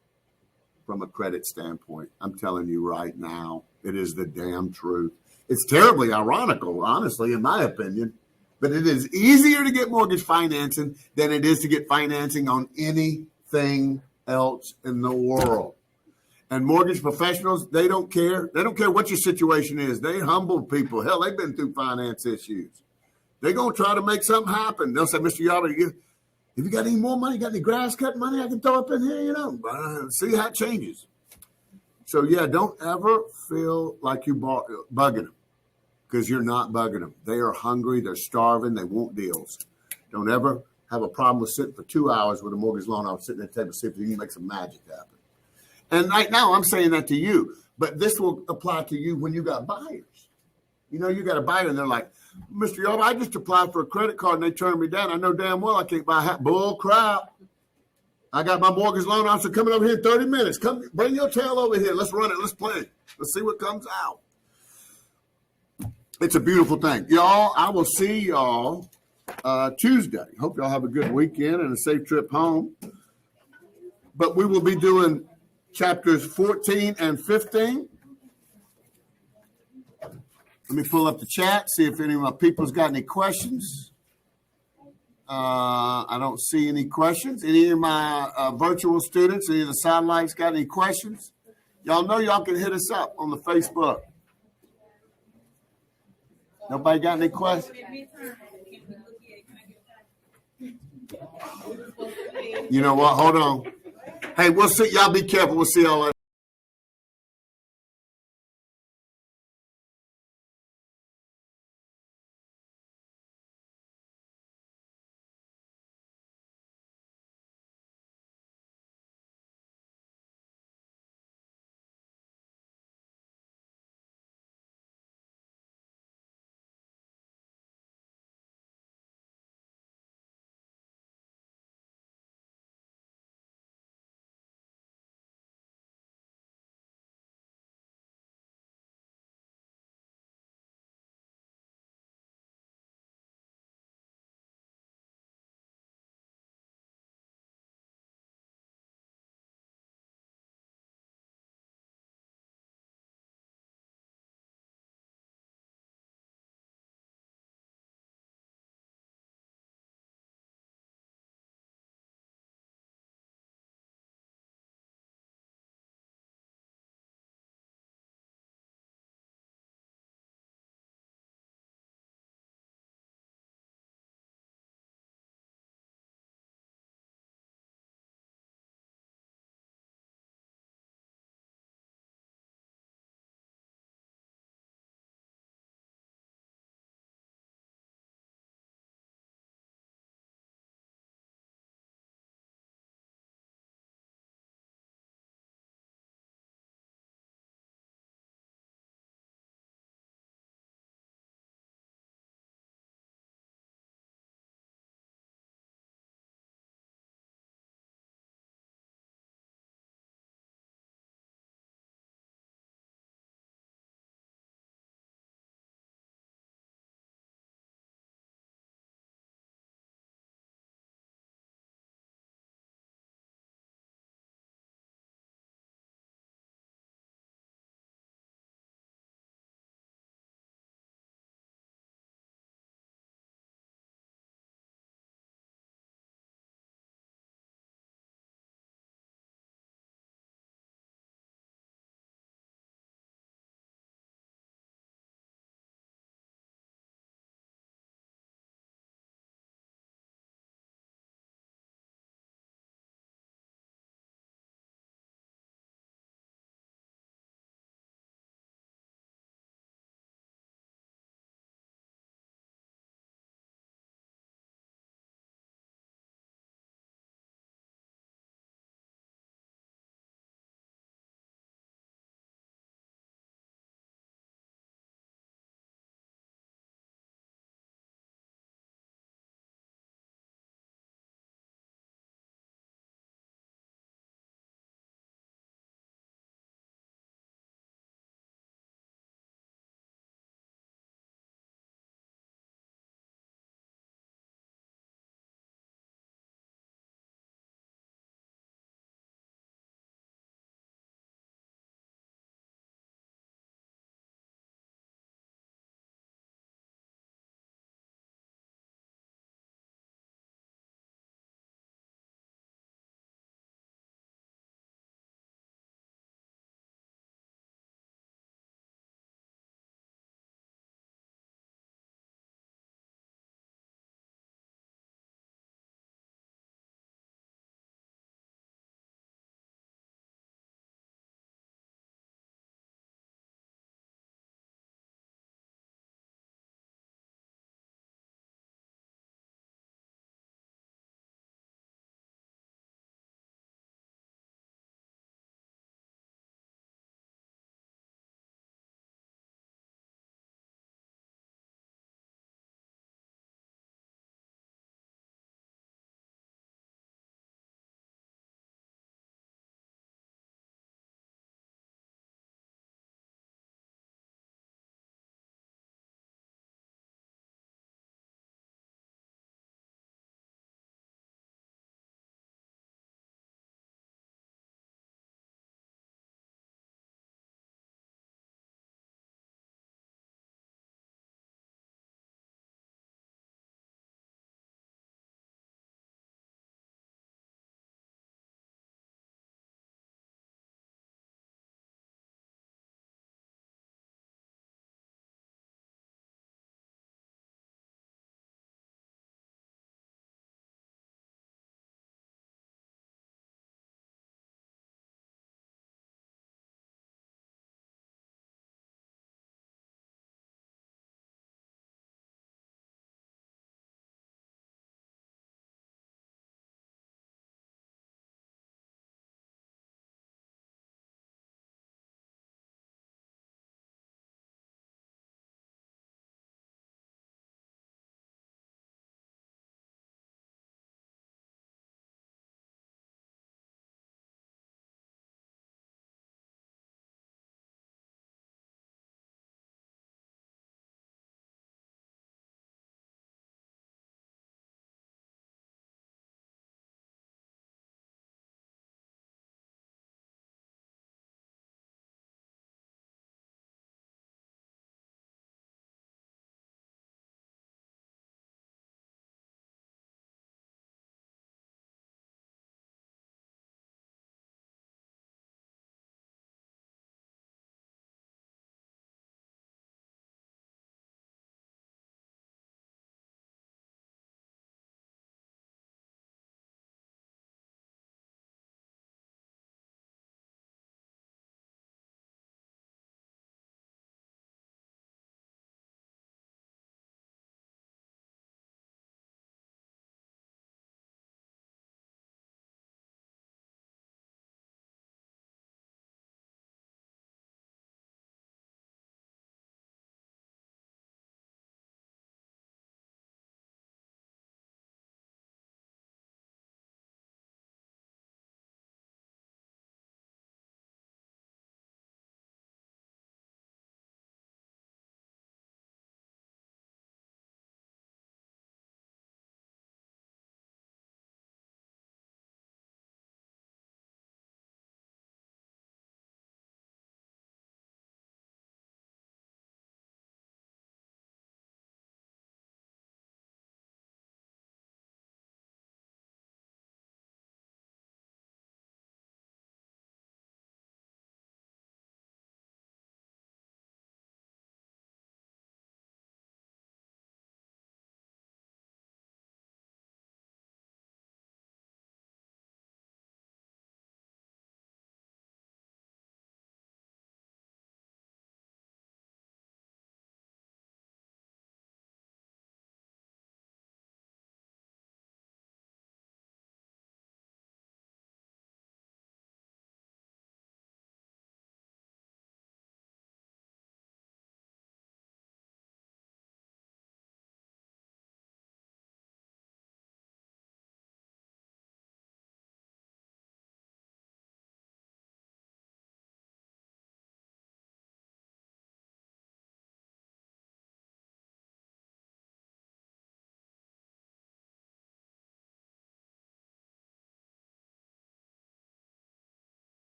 [SPEAKER 1] from a credit standpoint. I'm telling you right now, it is the damn truth. It's terribly ironical, honestly, in my opinion. But it is easier to get mortgage financing than it is to get financing on anything else in the world. And mortgage professionals, they don't care. They don't care what your situation is. They humble people. Hell, they've been through finance issues. They're going to try to make something happen. They'll say, Mr. Yarber, if you got any more money, got any grass cutting money I can throw up in here, see how it changes. So, yeah, don't ever feel like you're bugging them, because you're not bugging them. They are hungry. They're starving. They want deals. Don't ever have a problem with sitting for 2 hours with a mortgage loan officer sitting at the table, see if you can make some magic happen. And right now, I'm saying that to you, but this will apply to you when you got buyers. You got a buyer, and they're like, Mr. Yarber, I just applied for a credit card, and they turned me down. I know damn well I can't buy a house. Bull crap. I got my mortgage loan officer coming over here in 30 minutes. Come, bring your tail over here. Let's run it. Let's play. Let's see what comes out. It's a beautiful thing. Y'all, I will see y'all Tuesday. Hope y'all have a good weekend and a safe trip home. But we will be doing chapters 14 and 15. Let me pull up the chat, see if any of my people's got any questions. I don't see any questions. Any of my virtual students, any of the satellites got any questions? Y'all know y'all can hit us up on the Facebook. Nobody got any questions? You know what? Hold on. Hey, we'll see. Y'all be careful. We'll see y'all later.